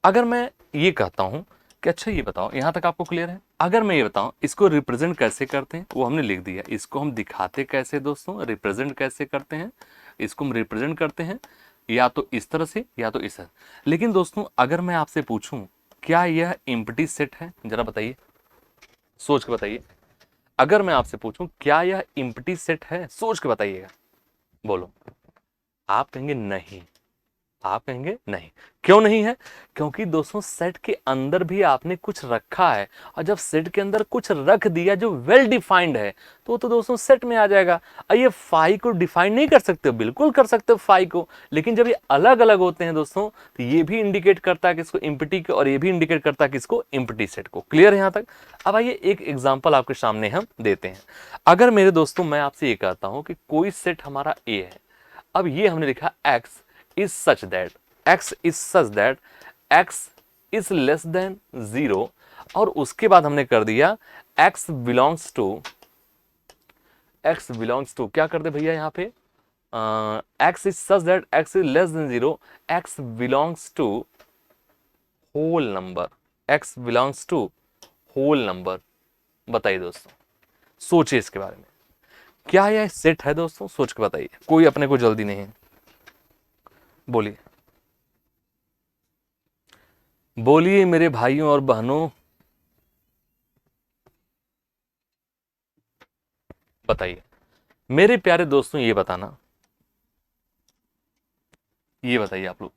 अगर मैं ये कहता हूं कि अच्छा ये बताओ, यहां तक आपको क्लियर है, अगर मैं ये बताऊं इसको रिप्रेजेंट कैसे करते हैं, वो हमने लिख दिया। इसको हम दिखाते कैसे दोस्तों, रिप्रेजेंट कैसे करते हैं, इसको हम रिप्रेजेंट करते हैं या तो इस तरह से या तो इस तरह। लेकिन दोस्तों अगर मैं आपसे पूछूं क्या यह एम्प्टी सेट है, जरा बताइए, सोच के बताइए। अगर मैं आपसे पूछूं क्या यह एम्प्टी सेट है, सोच के बताइएगा, बोलो। आप कहेंगे नहीं, आप कहेंगे नहीं। क्यों नहीं है, क्योंकि दोस्तों सेट के अंदर भी आपने कुछ रखा है, और जब सेट के अंदर कुछ रख दिया जो वेल डिफाइंड है तो दोस्तों सेट में आ जाएगा। ये फाई को डिफाइन नहीं कर सकते, बिल्कुल कर सकते हो फाई को, लेकिन जब ये अलग अलग होते हैं दोस्तों तो ये भी इंडिकेट करता है किसको, एम्प्टी को, और ये भी इंडिकेट करता है किसको, एम्प्टी सेट को। क्लियर है यहां तक। अब आइए एक एग्जाम्पल आपके सामने हम देते हैं। अगर मेरे दोस्तों मैं आपसे ये कहता हूं कि कोई सेट हमारा ए है, अब ये हमने लिखा x is such that x is less than 0, और उसके बाद हमने कर दिया x belongs to क्या कर दे भैया यहाँ पे, x is such that x is less than 0, x belongs to whole number। बताइए दोस्तों, सोचिए इसके बारे में, क्या यह सेट है दोस्तों, सोच के बताइए, कोई अपने को जल्दी नहीं है, बोलिए बोलिए मेरे भाइयों और बहनों, बताइए मेरे प्यारे दोस्तों, ये बताना, ये बताइए आप लोग,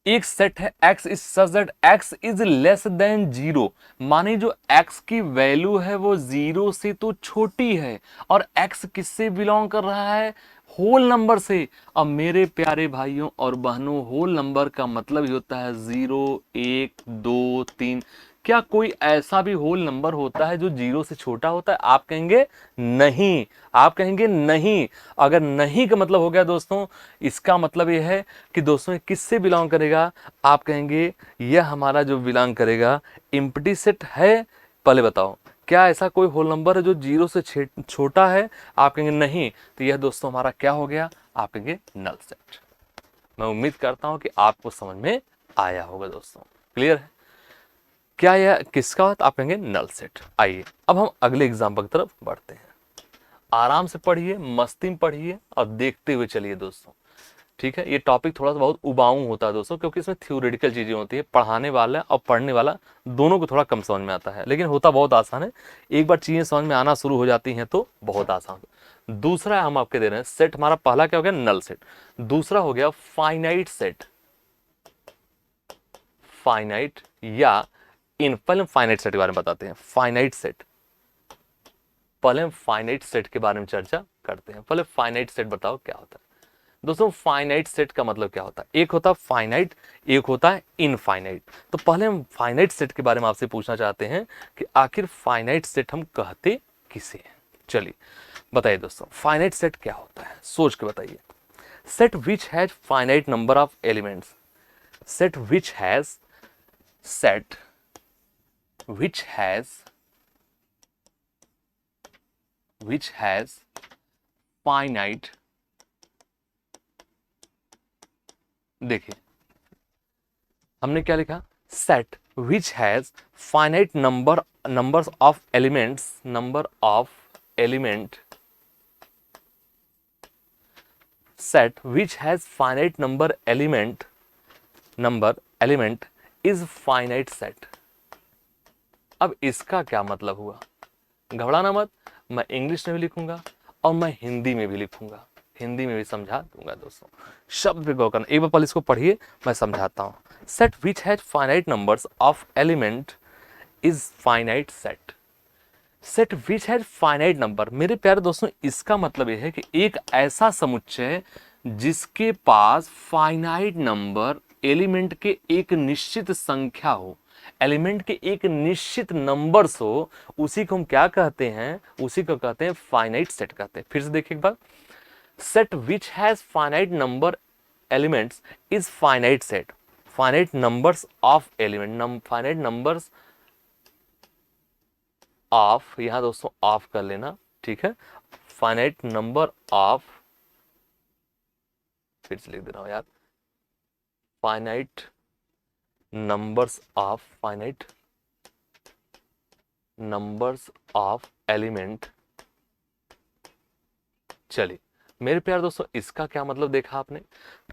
एक सेट है x is such that x is less then 0, माने जो x की वैल्यू है वो 0 से तो छोटी है, और x किससे बिलोंग कर रहा है, होल नंबर से। अब मेरे प्यारे भाइयों और बहनों, होल नंबर का मतलब ही होता है 0 1 2 3। क्या कोई ऐसा भी होल नंबर होता है जो 0 से छोटा होता है, आप कहेंगे नहीं, आप कहेंगे नहीं। अगर नहीं का मतलब हो गया दोस्तों, इसका मतलब यह है कि दोस्तों ये किससे बिलोंग करेगा, आप कहेंगे यह हमारा जो बिलोंग करेगा एम्प्टी सेट है। पहले बताओ क्या ऐसा कोई होल नंबर है जो 0 से छोटा है, आप कहेंगे नहीं, तो यह दोस्तों हमारा क्या हो गया, आप कहेंगे नल सेट। मैं उम्मीद करता हूं कि आपको समझ में आया होगा दोस्तों, क्लियर है। क्या यह किसका होता, आप कहेंगे नल सेट। आइए अब हम अगले एग्जाम्पल की तरफ बढ़ते हैं, आराम से पढ़िए, मस्ती में पढ़िए और देखते हुए चलिए दोस्तों, ठीक है। ये टॉपिक थोड़ा सा बहुत उबाऊ होता है दोस्तों, क्योंकि इसमें थ्योरेटिकल चीजें होती है, पढ़ाने वाला और पढ़ने वाला दोनों को थोड़ा कम समझ में आता है, लेकिन होता बहुत आसान है। एक बार चीजें समझ में आना शुरू हो जाती हैं तो बहुत आसान। दूसरा हम आपके दे रहे हैं सेट, हमारा पहला क्या हो गया, नल सेट। दूसरा हो गया फाइनाइट सेट, फाइनाइट या पहले हम फाइनाइट सेट के बारे में बताते हैं। फाइनाइट सेट, पहले हम फाइनाइट सेट के बारे में चर्चा करते हैं। पहले फाइनाइट सेट बताओ क्या होता है दोस्तों। फाइनाइट सेट का मतलब क्या होता है, एक होता है फाइनाइट, एक होता है इनफाइनाइट। तो पहले हम फाइनाइट सेट के बारे में आपसे पूछना चाहते हैं कि आखिर फाइनाइट सेट हम कहते किसे हैं। चलिए बताइए दोस्तों फाइनाइट सेट क्या होता है, सोच के बताइए। Set which has finite number of elements, set which has set which has finite, देखिए हमने क्या लिखा, set which has finite numbers of elements, number of element, set which has finite element is finite set। अब इसका क्या मतलब हुआ, घबराना मत, मैं इंग्लिश में भी लिखूंगा और मैं हिंदी में भी लिखूंगा, हिंदी में भी समझा दूंगा दोस्तों। शब्द पे गौर करना, एक बार पहले इसको पढ़िए, मैं समझाता हूं। Set which has finite numbers of element is finite set. Set which has finite number, मेरे प्यारे दोस्तों इसका मतलब यह है कि एक ऐसा समुच्चय जिसके पास फाइनाइट नंबर एलिमेंट के एक निश्चित संख्या हो, एलिमेंट के एक निश्चित नंबर्स हो, उसी को हम क्या कहते हैं, उसी को कहते हैं फाइनाइट सेट कहते हैं। फिर से देखिए एक बार, set which has finite number elements is finite set. Finite numbers of element, finite numbers of, यहां दोस्तों ऑफ कर लेना, ठीक है, फाइनाइट नंबर ऑफ, फिर से लिख दे रहा हूं यार, फाइनाइट numbers of element। चलिए मेरे प्यारे दोस्तों इसका क्या मतलब देखा आपने,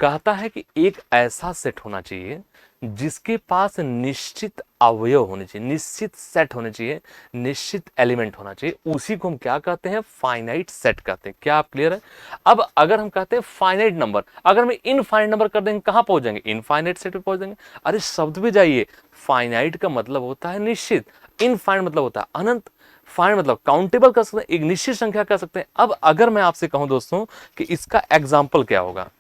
कहता है कि एक ऐसा सेट होना चाहिए जिसके पास निश्चित अवयव होने चाहिए, निश्चित सेट होने चाहिए, निश्चित एलिमेंट होना चाहिए, उसी को हम क्या कहते हैं, फाइनाइट सेट कहते हैं। क्या आप क्लियर है? अब अगर हम कहते हैं फाइनाइट नंबर, अगर मैं इनफाइनाइट नंबर कर देंगे कहां पहुंच जाएंगे, इनफाइनाइट सेट पे पहुंच जाएंगे। अरे शब्द पे जाइए, फाइनाइट का मतलब होता है निश्चित, इनफाइनाइट मतलब होता है अनंत, फाइनाइट मतलब काउंटेबल कर सकते हैं, एक निश्चित संख्या कर सकते हैं। अब अगर मैं आपसे कहूं दोस्तों कि इसका एग्जाम्पल क्या होगा,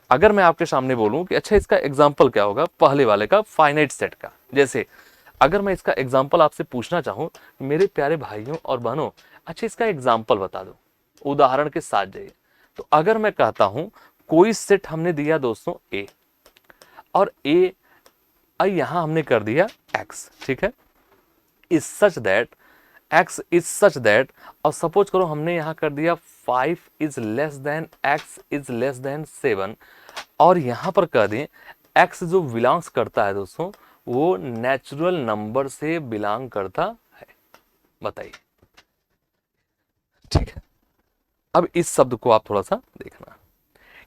अगर मैं आपके सामने बोलूं कि अच्छा इसका एग्जाम्पल क्या होगा पहले वाले का, फाइनाइट सेट का, जैसे अगर मैं इसका एग्जाम्पल आपसे पूछना चाहूं, मेरे प्यारे भाइयों और बहनों, अच्छा इसका एग्जाम्पल बता दो, उदाहरण के साथ जाइए। तो अगर मैं कहता हूं कोई सेट हमने दिया दोस्तों ए, और ए यहां हमने कर दिया एक्स, ठीक है, is such that, x is such that, और सपोज करो हमने यहां कर दिया 5 is less than x is less than 7, और यहां पर कह दें x जो बिलोंग्स करता है दोस्तों वो नेचुरल नंबर से बिलोंग करता है। बताइए, ठीक है, अब इस शब्द को आप थोड़ा सा देखना,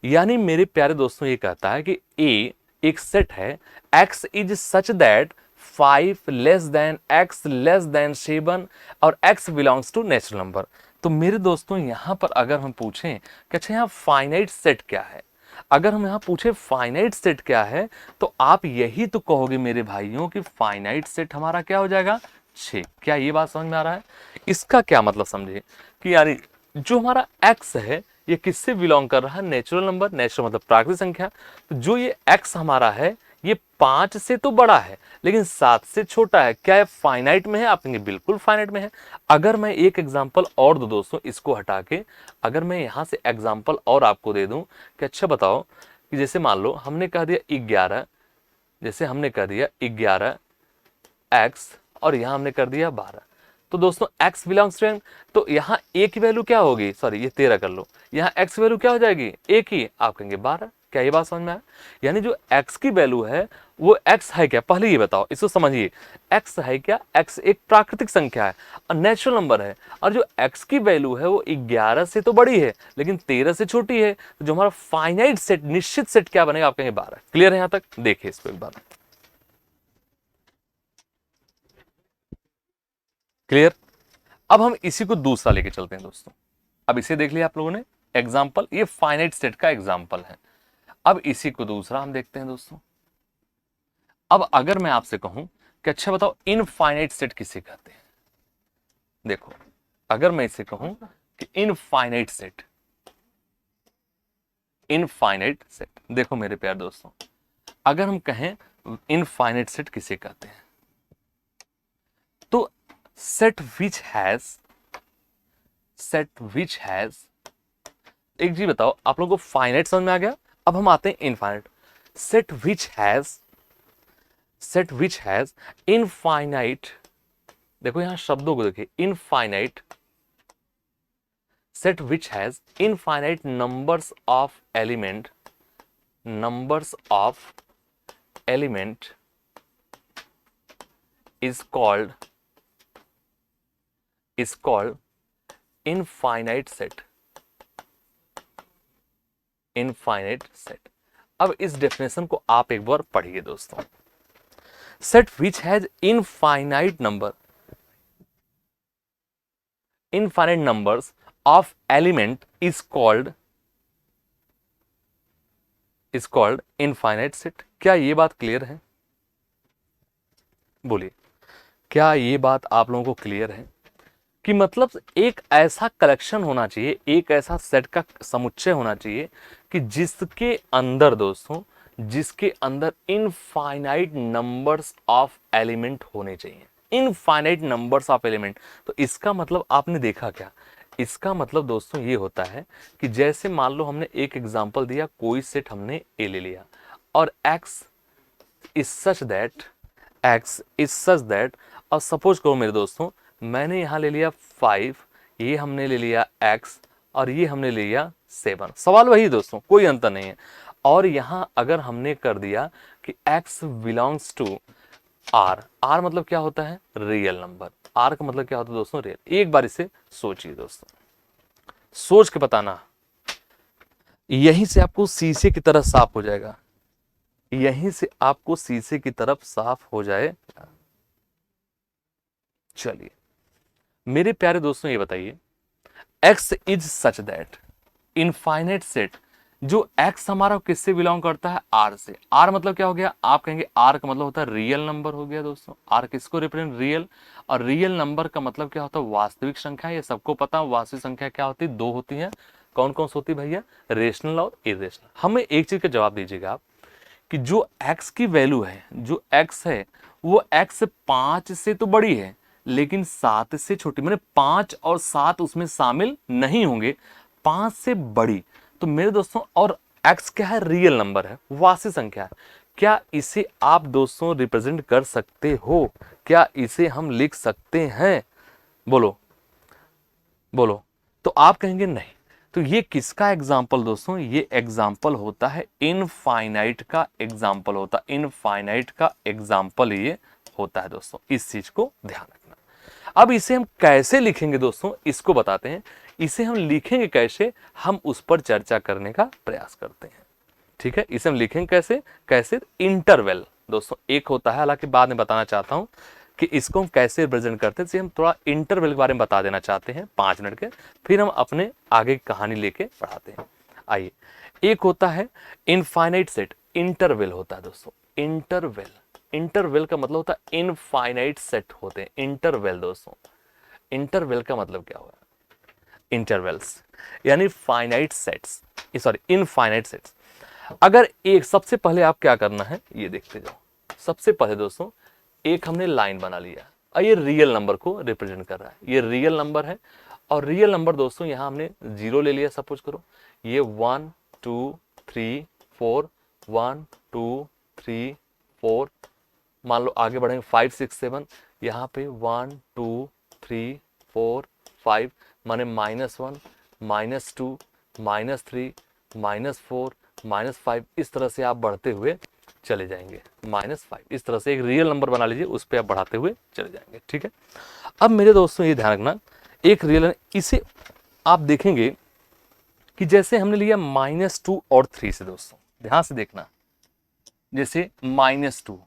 यानी मेरे प्यारे दोस्तों ये कहता है कि a एक सेट है, x is such that 5 less than x less than 7 और x belongs to natural number. तो मेरे दोस्तों यहां पर अगर हम पूछें कि अच्छा यहां फाइनाइट सेट क्या है, अगर हम यहां पूछे फाइनाइट सेट क्या है, तो आप यही तो कहोगे मेरे भाइयों कि फाइनाइट सेट हमारा क्या हो जाएगा, 6। क्या ये बात समझ में आ रहा है? इसका क्या मतलब समझे कि यानी जो हमारा x है ये किससे बिलोंग कर रहा है, नेचुरल नंबर, नेचुरल मतलब प्राकृतिक संख्या। तो जो ये x हमारा है ये 5 से तो बड़ा है लेकिन 7 से छोटा है। क्या है, फाइनाइट में है? आप कहेंगे बिल्कुल फाइनाइट में है। अगर मैं एक एग्जांपल और दो दोस्तों, इसको हटा के अगर मैं यहां से एग्जांपल और आपको दे दूं कि अच्छा बताओ कि जैसे मान लो हमने कह दिया 11, जैसे हमने कह दिया 11x और यहां हमने कर दिया 12, तो दोस्तों x बिलोंग्स टू n, तो यहाँ a की वैल्यू क्या होगी, सॉरी ये 13 कर लो, यहाँ x की वैल्यू क्या हो जाएगी, a की, आप कहेंगे 12। क्या ये बात समझ में आया? यानी जो x की वैल्यू है वो x है क्या, पहले ये बताओ, इसको समझिए, x है क्या, x एक प्राकृतिक संख्या है और नेचुरल नंबर है, और जो x की वैल्यू है वो 11 से तो बड़ी है लेकिन 13 से छोटी है, तो जो हमारा फाइनाइट सेट, निश्चित सेट क्या बनेगा, आप कहेंगे 12। क्लियर है यहाँ तक? देखिए इसको एक बार, क्लियर। अब हम इसी को दूसरा लेके चलते हैं दोस्तों। अब इसे देख लिया आप लोगों ने एग्जाम्पल, ये फाइनाइट सेट का एग्जाम्पल है। अब इसी को दूसरा हम देखते हैं दोस्तों। अब अगर मैं आपसे कहूं कि अच्छा बताओ इनफाइनाइट सेट किसे कहते हैं, देखो अगर मैं इसे कहूं कि इनफाइनाइट सेट, इनफाइनाइट सेट, देखो मेरे प्यार दोस्तों अगर हम कहें इनफाइनाइट सेट किसे कहते हैं, तो set which has set which has, एक चीज बताओ, आप लोगों को फाइनाइट समझ में आ गया, अब हम आते हैं infinite. Set which has infinite, देखो यहां शब्दों को देखिए, infinite, set which has infinite numbers of element, numbers of element is called infinite set, infinite set। अब इस डेफिनेशन को आप एक बार पढ़िए दोस्तों। Set which has infinite numbers of element is called infinite set. क्या ये बात क्लियर है? बोलिए, क्या ये बात आप लोगों को क्लियर है कि मतलब एक ऐसा कलेक्शन होना चाहिए, एक ऐसा सेट का समुच्चय होना चाहिए कि जिसके अंदर दोस्तों, जिसके अंदर इनफाइनाइट नंबर्स ऑफ एलिमेंट होने चाहिए, इनफाइनाइट नंबर्स ऑफ एलिमेंट। तो इसका मतलब आपने देखा क्या? इसका मतलब दोस्तों ये होता है कि जैसे मान लो हमने एक एग्जांपल दिया, कोई सेट हमने ए ले लिया और x इज सच दैट, और सपोज करो मेरे दोस्तों, मैंने यहां ले लिया 5, ये हमने ले लिया x और ये हमने ले लिया 7। सवाल वही दोस्तों, कोई अंतर नहीं है। और यहां अगर हमने कर दिया कि x बिलोंग्स टू r मतलब क्या होता है? Real number. r का मतलब क्या होता है दोस्तों? रियल। एक बार इसे सोचिए दोस्तों, सोच के बताना, यहीं से आपको शीशे की तरह साफ हो जाएगा, यहीं से आपको शीशे की तरफ साफ हो जाए। चलिए मेरे प्यारे दोस्तों, ये बताइए, x is such that infinite set, जो x हमारा किससे बिलोंग करता है? r से। r मतलब क्या हो गया? आप कहेंगे r का मतलब होता है रियल नंबर हो गया दोस्तों। r किसको रिप्रेजेंट? रियल। और रियल नंबर का मतलब क्या होता है? वास्तविक संख्या। ये सबको पता है वास्तविक संख्या क्या होती है? दो होती है। कौन कौन सी होती है भैया? रेशनल और इरेशनल। हमें एक चीज का जवाब दीजिएगा आप कि जो x की वैल्यू है, जो x है वो x 5 से तो बड़ी है लेकिन 7 से छोटी, मैंने 5 और 7 उसमें शामिल नहीं होंगे, 5 से बड़ी। तो मेरे दोस्तों, और x क्या है? रियल नंबर है, वास्तविक संख्या है। क्या इसे आप दोस्तों रिप्रेजेंट कर सकते हो? क्या इसे हम लिख सकते हैं? बोलो बोलो। तो आप कहेंगे नहीं। तो ये किसका एग्जाम्पल दोस्तों? ये एग्जाम्पल होता है इनफाइनाइट का एग्जाम्पल होता है, इनफाइनाइट का एग्जाम्पल ये होता है दोस्तों। इस चीज को ध्यान रखना। अब इसे हम कैसे लिखेंगे दोस्तों, इसको बताते हैं। इसे हम लिखेंगे कैसे, हम उस पर चर्चा करने का प्रयास करते हैं। ठीक है, इसे हम लिखेंगे कैसे? कैसे? इंटरवल दोस्तों एक होता है, हालांकि बाद में बताना चाहता हूं कि इसको हम कैसे रिप्रेजेंट करते हैं। हम थोड़ा इंटरवल के बारे में बता देना चाहते हैं 5 मिनट के, फिर हम अपने आगे की कहानी लेके पढ़ाते हैं। आइए, एक होता है इनफाइनाइट सेट, इंटरवल होता है दोस्तों। इंटरवल का मतलब होता है इनफाइनाइट सेट होते हैं इंटरवल दोस्तों। इंटरवल का मतलब क्या हुआ? इंटरवल्स यानी finite sets, sorry infinite sets. अगर एक, सबसे पहले आप क्या करना है ये देखते जाओ। सबसे पहले दोस्तों एक हमने लाइन बना लिया और ये रियल नंबर को रिप्रेजेंट कर रहा है, ये रियल नंबर है। और रियल नंबर दोस्तों यहां हमने 0 ले लिया, सपोज करो ये 1 2 3 4, 1 2 3 4, मान लो आगे बढ़ेंगे 5 6 7, यहाँ पे 1 2 3 4 5, माने -1 -2 -3 -4 -5, इस तरह से आप बढ़ते हुए चले जाएंगे। -5 इस तरह से एक रियल नंबर बना लीजिए, उस पर आप बढ़ाते हुए चले जाएंगे। ठीक है, अब मेरे दोस्तों ये ध्यान रखना, एक रियल, इसे आप देखेंगे कि जैसे हमने लिया -2 और 3 से दोस्तों, ध्यान से देखना, जैसे -2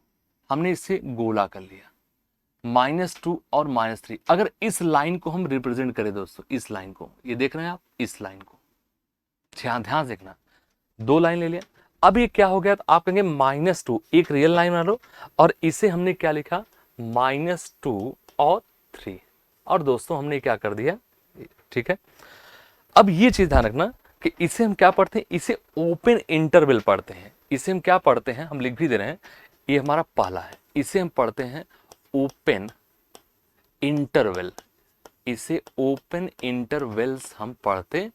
हमने इसे गोला कर लिया, -2 और -3, अगर इस लाइन को हम रिप्रेजेंट करें दोस्तों, इस लाइन को, ये देख रहे हैं आप, इस लाइन को ध्यान ध्यान देखना, 2 लाइन ले लिया। अब ये क्या हो गया? तो आप कहेंगे -2, एक रियल लाइन बना लो, और इसे हमने क्या लिखा? -2 और 3, और दोस्तों हमने क्या कर दिया? ठीक है, अब ये चीज ध्यान रखना कि इसे हम क्या पढ़ते हैं? इसे ओपन इंटरवल पढ़ते हैं। इसे हम क्या पढ़ते हैं? हम लिख भी दे रहे हैं, ये हमारा पहला है, इसे हम पढ़ते हैं ओपन इंटरवल। इसे ओपन इंटरवल्स हम पढ़ते हैं,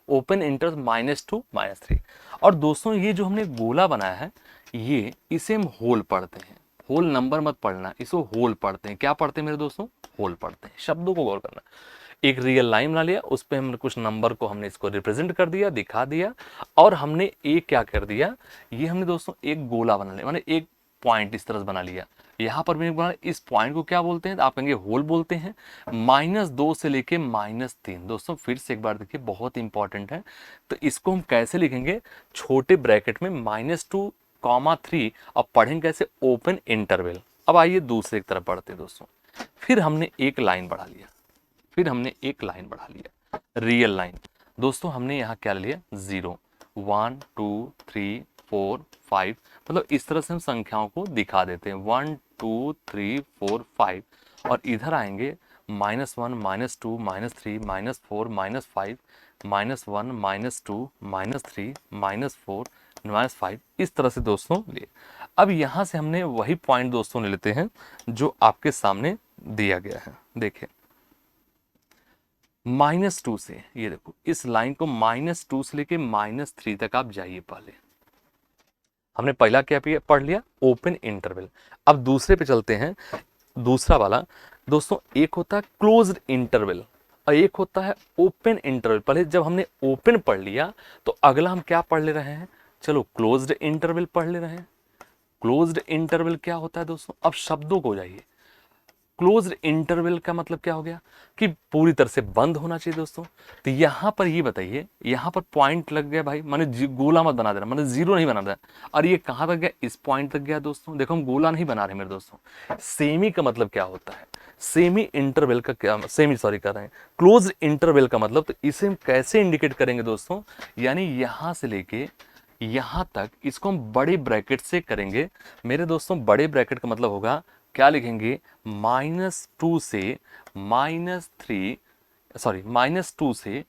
ओपन इंटर -2 -3। और दोस्तों ये जो हमने गोला बनाया है, ये इसे हम होल पढ़ते हैं, होल नंबर मत पढ़ना, इसको होल पढ़ते हैं। क्या पढ़ते हैं मेरे दोस्तों? होल पढ़ते हैं। शब्दों को गौर करना। एक रियल लाइन बना लिया, उस पर हमने कुछ नंबर को हमने इसको रिप्रेजेंट कर दिया, दिखा दिया, और हमने एक क्या कर दिया, ये हमने दोस्तों एक गोला बना लिया, माने एक पॉइंट इस तरह से बना लिया। यहाँ पर मैंने बना, इस पॉइंट को क्या बोलते हैं? आप कहेंगे होल बोलते हैं। -2 से लेके -3। दोस्तों फिर से एक बार देखिए, बहुत इंपॉर्टेंट है। तो इसको हम कैसे लिखेंगे? छोटे ब्रैकेट में -2, 3, और पढ़ेंगे कैसे? Open interval. अब आइए दूसरे की तरफ बढ़ते हैं दोस्तों। फिर हमने एक लाइन बढ़ा लिया, फिर हमने एक लाइन बढ़ा लिया, रियल लाइन। दोस्तों हमने यहाँ क्या लिया? 0, 1 2 3 4 5, मतलब इस तरह से हम संख्याओं को दिखा देते हैं, 1 2 3 4 5। और इधर आएंगे -1 -2 -3 -4 -5 -1 -2 -3 -4 -5, इस तरह से दोस्तों लिए। अब यहाँ से हमने वही पॉइंट दोस्तों ले लेते हैं जो आपके सामने दिया गया है। देखिए -2 से, ये देखो इस लाइन को -2 से लेके -3 तक आप जाइए। पहले हमने पहला क्या पढ़ लिया? Open interval. अब दूसरे पे चलते हैं। दूसरा वाला दोस्तों, एक होता है क्लोज्ड इंटरवल और एक होता है ओपन इंटरवल। पहले जब हमने ओपन पढ़ लिया तो अगला हम क्या पढ़ ले रहे हैं? चलो क्लोज्ड इंटरवल पढ़ ले रहे हैं। क्लोज्ड इंटरवल क्या होता है दोस्तों? अब शब्दों को जाइए। क्लोज्ड इंटरवल का मतलब क्या हो गया? कि पूरी तरह से बंद होना चाहिए दोस्तों। तो यहाँ पर ये बताइए, यहाँ पर पॉइंट लग गया भाई, माने गोला मत बना देना, माने जीरो नहीं बना देना। और ये कहाँ तक गया? इस पॉइंट तक गया दोस्तों। देखो हम गोला नहीं बना रहे मेरे दोस्तों। सेमी का मतलब क्या होता है? सेमी इंटरवल का क्या, सेमी सॉरी कर रहे हैं, क्लोज इंटरवल का मतलब, तो इसे हम कैसे इंडिकेट करेंगे दोस्तों? यानी यहां से लेके यहां तक इसको हम बड़े ब्रैकेट से करेंगे मेरे दोस्तों। बड़े ब्रैकेट का मतलब होगा, क्या लिखेंगे? -2 से -3, सॉरी -2 से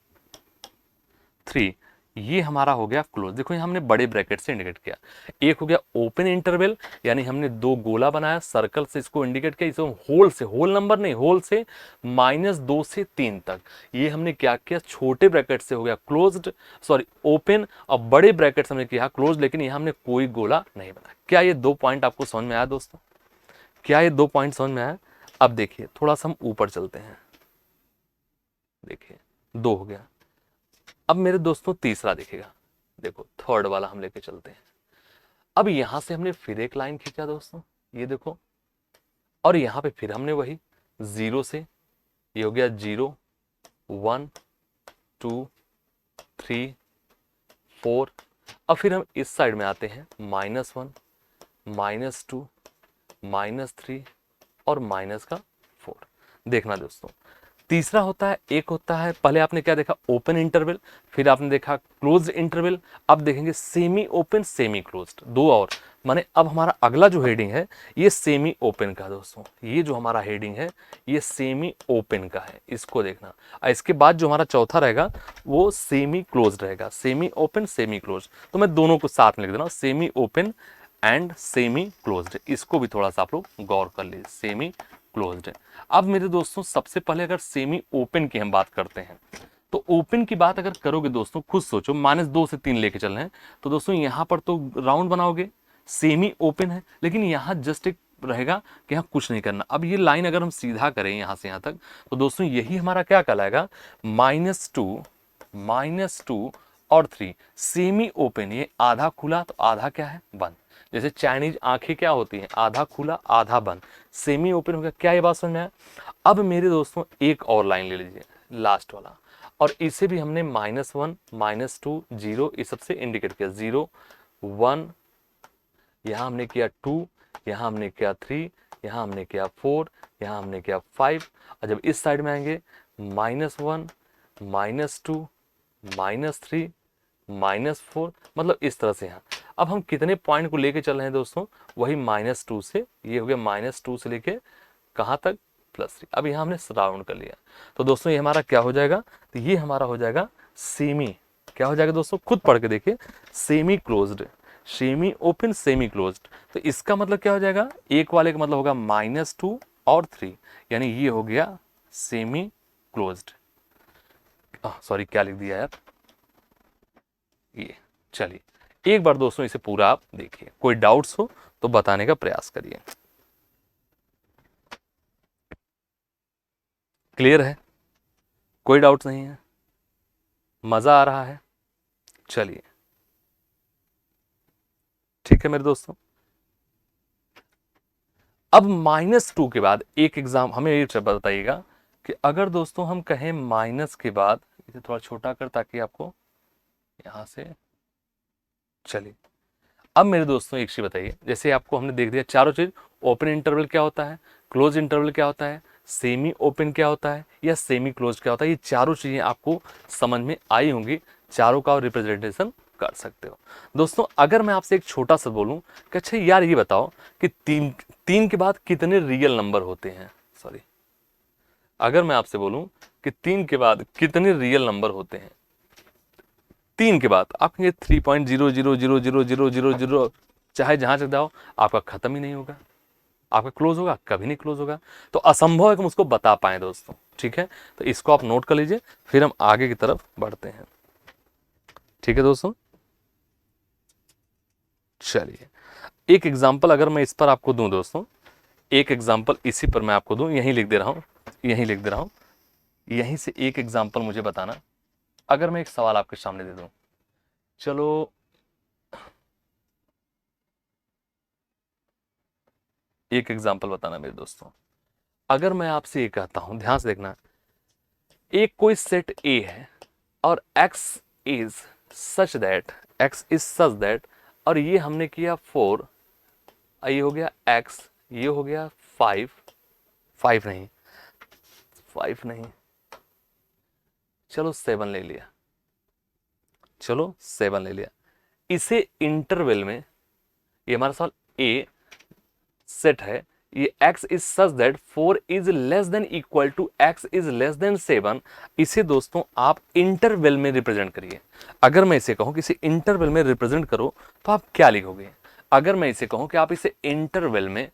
3, ये हमारा हो गया क्लोज। देखो ये हमने बड़े ब्रैकेट से इंडिकेट किया। एक हो गया ओपन इंटरवल, यानी हमने दो गोला बनाया, सर्कल से इसको इंडिकेट किया। इसको होल से, होल नंबर नहीं, होल से -2 से 3 तक, ये हमने क्या किया? छोटे ब्रैकेट से हो गया क्लोज्ड, सॉरी ओपन, और बड़े ब्रैकेट से हमने किया क्लोज, लेकिन यहां हमने कोई गोला नहीं बनाया। क्या ये दो पॉइंट आपको समझ में आया दोस्तों? क्या ये दो पॉइंट समझ में आया? अब देखिए थोड़ा सा हम ऊपर चलते हैं। देखिए 2 हो गया। अब मेरे दोस्तों तीसरा दिखेगा, देखो थर्ड वाला हम लेके चलते हैं। अब यहां से हमने फिर एक लाइन खींचा दोस्तों, ये देखो, और यहां पे फिर हमने वही 0 से, ये हो गया 0 1 2 3 4। अब फिर हम इस साइड में आते हैं, -1 -2 -3 और -4। देखना दोस्तों, तीसरा होता है, एक होता है, पहले आपने क्या देखा? ओपन इंटरवल, फिर आपने देखा क्लोज्ड इंटरवल, अब देखेंगे सेमी ओपन सेमी क्लोज्ड, दो और। माने अब हमारा अगला जो हेडिंग है ये सेमी ओपन का दोस्तों, ये जो हमारा हेडिंग है ये सेमी ओपन का है, इसको देखना। और इसके बाद जो हमारा चौथा रहेगा वो सेमी क्लोज्ड रहेगा, सेमी ओपन सेमी क्लोज्ड। तो मैं दोनों को साथ में लिख दे रहा हूँ, semi open and semi closed. इसको भी थोड़ा सा आप लोग गौर कर लीजिए, सेमी क्लोज्ड है। अब मेरे दोस्तों सबसे पहले अगर सेमी ओपन की हम बात करते हैं, तो ओपन की बात अगर करोगे दोस्तों, खुद सोचो, -2 से 3 लेके चल रहे हैं, तो दोस्तों यहां पर तो राउंड बनाओगे, सेमी ओपन है, लेकिन यहां जस्ट एक रहेगा कि यहाँ कुछ नहीं करना। अब ये लाइन अगर हम सीधा करें यहां से यहां तक, तो दोस्तों यही हमारा क्या कहलाएगा? -2 और 3 सेमी ओपन, ये आधा खुला तो आधा क्या है? बंद। जैसे चाइनीज आंखें क्या होती हैं? आधा खुला आधा बंद, सेमी ओपन हो गया। क्या ये बात समझ में आया? अब मेरे दोस्तों एक और लाइन ले लीजिए, लास्ट वाला, और इसे भी हमने -1 -2 0 इस सबसे इंडिकेट किया। 0 1, यहां हमने किया 2, यहां हमने किया 3, यहां हमने किया 4, यहां हमने किया 5। और जब इस साइड में आएंगे -1 -2 -3 -4, मतलब इस तरह से। यहाँ अब हम कितने पॉइंट को लेके चल रहे हैं दोस्तों? वही -2 से, ये हो गया -2 से लेके कहाँ तक? +3। अब यहाँ हमने राउंड कर लिया, तो दोस्तों ये हमारा क्या हो जाएगा? तो ये हमारा हो जाएगा सेमी, क्या हो जाएगा दोस्तों? खुद पढ़ के देखिए, semi closed, semi open semi closed. तो इसका मतलब क्या हो जाएगा? एक वाले का मतलब होगा -2 और 3, यानी ये हो गया सेमी क्लोज्ड, सॉरी क्या लिख दिया यार, ये। चलिए एक बार दोस्तों इसे पूरा आप देखिए, कोई डाउट्स हो तो बताने का प्रयास करिए। क्लियर है, कोई डाउट नहीं है, मजा आ रहा है? चलिए ठीक है मेरे दोस्तों। अब -2 के बाद एक एग्जाम हमें ये बताइएगा कि अगर दोस्तों हम कहें माइनस के बाद, इसे थोड़ा छोटा कर ताकि आपको यहां से, चलिए अब मेरे दोस्तों एक चीज बताइए, जैसे आपको हमने देख दिया चारों चीज, ओपन इंटरवल क्या होता है, क्लोज इंटरवल क्या होता है, सेमी ओपन क्या होता है, या सेमी क्लोज क्या होता है, ये चारों चीजें आपको समझ में आई होंगी, चारों का रिप्रेजेंटेशन कर सकते हो। दोस्तों अगर मैं आपसे एक छोटा सा बोलूं कि अच्छा यार ये बताओ कि तीन के बाद कितने रियल नंबर होते हैं, सॉरी, अगर मैं आपसे बोलूं कि 3 के बाद कितने रियल नंबर होते हैं, 3 के बाद आप कहेंगे 3.0000000, चाहे जहां तक जाओ आपका खत्म ही नहीं होगा, आपका क्लोज होगा, कभी नहीं क्लोज होगा। तो असंभव है कि हम उसको बता पाए दोस्तों, ठीक है। तो इसको आप नोट कर लीजिए, फिर हम आगे की तरफ बढ़ते हैं, ठीक है दोस्तों। चलिए एक एग्जाम्पल अगर मैं इस पर आपको दूं दोस्तों, एक एग्जाम्पल इसी पर मैं आपको दूं, यहीं लिख दे रहा हूं, यहीं लिख दे रहा हूं, यहीं से एक एग्जाम्पल मुझे बताना। अगर मैं एक सवाल आपके सामने दे दूं, चलो एक एग्जाम्पल बताना मेरे दोस्तों। अगर मैं आपसे ये कहता हूं, ध्यान से देखना, एक कोई सेट ए है और x इज सच दैट, और ये हमने किया 4, ये हो गया x, ये हो गया 5 नहीं, चलो 7 ले लिया, चलो 7 ले लिया। इसे इंटरवल में, ये हमारा सवाल ए सेट है, ये x is such that 4 is less than equal to x is less than 7, इसे दोस्तों आप इंटरवल में रिप्रेजेंट करिए। अगर मैं इसे कहूं कि इसे इंटरवल में रिप्रेजेंट करो तो आप क्या लिखोगे? अगर मैं इसे कहूं कि आप इसे इंटरवल में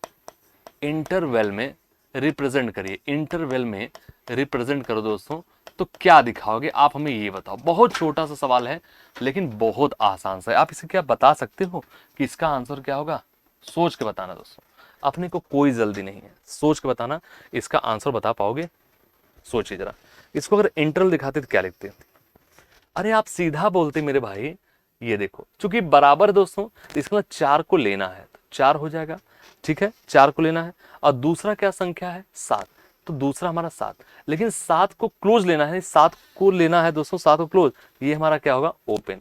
रिप्रेजेंट करिए, इंटरवल में रिप्रेजेंट करो दोस्तों, तो क्या दिखाओगे आप? हमें ये बताओ। बहुत छोटा सा सवाल है लेकिन बहुत आसान सा है। आप इसे क्या बता सकते हो कि इसका आंसर क्या होगा? सोच के बताना दोस्तों, अपने को कोई जल्दी नहीं है, सोच के बताना। इसका आंसर बता पाओगे? सोचिए जरा। इसको अगर इंटरवल दिखाते तो क्या लिखते? अरे आप सीधा बोलते मेरे भाई, ये देखो चूंकि बराबर दोस्तों, तो इसका मतलब 4 को लेना है तो 4 हो जाएगा, ठीक है, 4 को लेना है। और दूसरा क्या संख्या है? 7, तो दूसरा हमारा 7, लेकिन 7 को क्लोज लेना है, 7 को लेना है दोस्तों, 7 को क्लोज, ये हमारा क्या होगा? ओपन,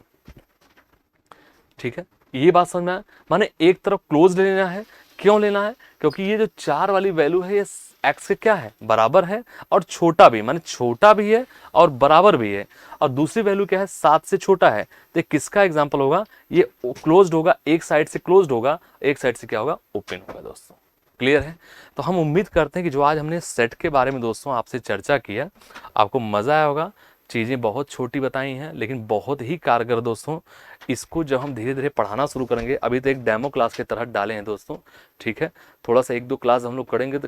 ठीक है। ये बात समझ में आया? माने एक तरफ क्लोज लेना है, क्यों लेना है? क्योंकि ये जो 4 वाली वैल्यू है ये x के क्या है? बराबर है, और छोटा भी, माने छोटा भी है और बराबर भी है। और दूसरी वैल्यू क्या है? 7 से छोटा है, तो किसका एग्जांपल होगा? ये क्लोज्ड होगा, एक साइड से क्लोज्ड होगा, एक साइड से क्या होगा? ओपन होगा दोस्तों। क्लियर है? तो हम उम्मीद करते हैं कि जो आज हमने सेट के बारे में दोस्तों आपसे चर्चा किया, आपको मजा आया होगा। चीज़ें बहुत छोटी बताई हैं लेकिन बहुत ही कारगर दोस्तों। इसको जब हम धीरे धीरे पढ़ाना शुरू करेंगे, अभी तो एक डेमो क्लास के तरह डाले हैं दोस्तों, ठीक है, थोड़ा सा 1-2 क्लास हम लोग करेंगे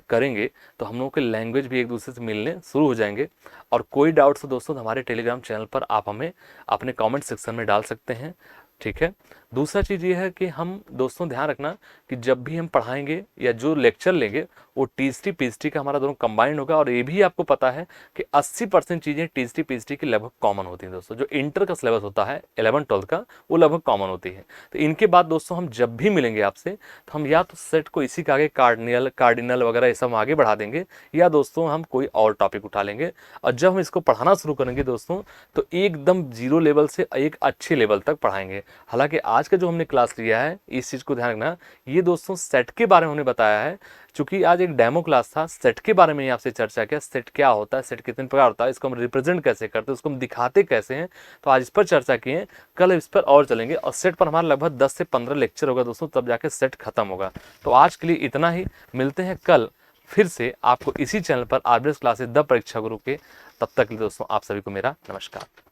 तो हम लोग के लैंग्वेज भी एक दूसरे से मिलने शुरू हो जाएंगे। और कोई डाउट्स हो दोस्तों तो हमारे टेलीग्राम चैनल पर आप हमें अपने कमेंट सेक्शन में डाल सकते हैं, ठीक है। दूसरा चीज़ ये है कि हम दोस्तों ध्यान रखना कि जब भी हम पढ़ाएंगे या जो लेक्चर लेंगे वो टीएसटी पीएचडी का हमारा दोनों कंबाइंड होगा। और ये भी आपको पता है कि 80% चीज़ें टीएसटी पीएचडी की लगभग कॉमन होती हैं दोस्तों। जो इंटर का सिलेबस होता है 11-12 का, वो लगभग कॉमन होती है। तो इनके बाद दोस्तों हम जब भी मिलेंगे आपसे तो हम या तो सेट को इसी का आगे कार्डिनल वगैरह ये सब आगे बढ़ा देंगे, या दोस्तों हम कोई और टॉपिक उठा लेंगे। और जब हम इसको पढ़ाना शुरू करेंगे दोस्तों तो एकदम 0 लेवल से एक अच्छे लेवल तक पढ़ाएंगे। हालांकि आज का जो हमने क्लास लिया है, इस चीज़ को ध्यान रखना, ये दोस्तों सेट के बारे में हमने बताया है। चूंकि आज एक डेमो क्लास था, सेट के बारे में ही आपसे चर्चा किया, सेट क्या होता है, सेट कितने प्रकार होता है, इसको हम रिप्रेजेंट कैसे करते हैं, उसको हम दिखाते कैसे हैं, तो आज इस पर चर्चा किए। कल इस पर और चलेंगे और सेट पर हमारा लगभग 10 से 15 लेक्चर होगा दोस्तों, तब जाके सेट खत्म होगा। तो आज के लिए इतना ही, मिलते हैं कल फिर से आपको इसी चैनल पर, आरबीएस क्लासेस द परीक्षा गुरु के। तब तक के लिए दोस्तों आप सभी को मेरा नमस्कार।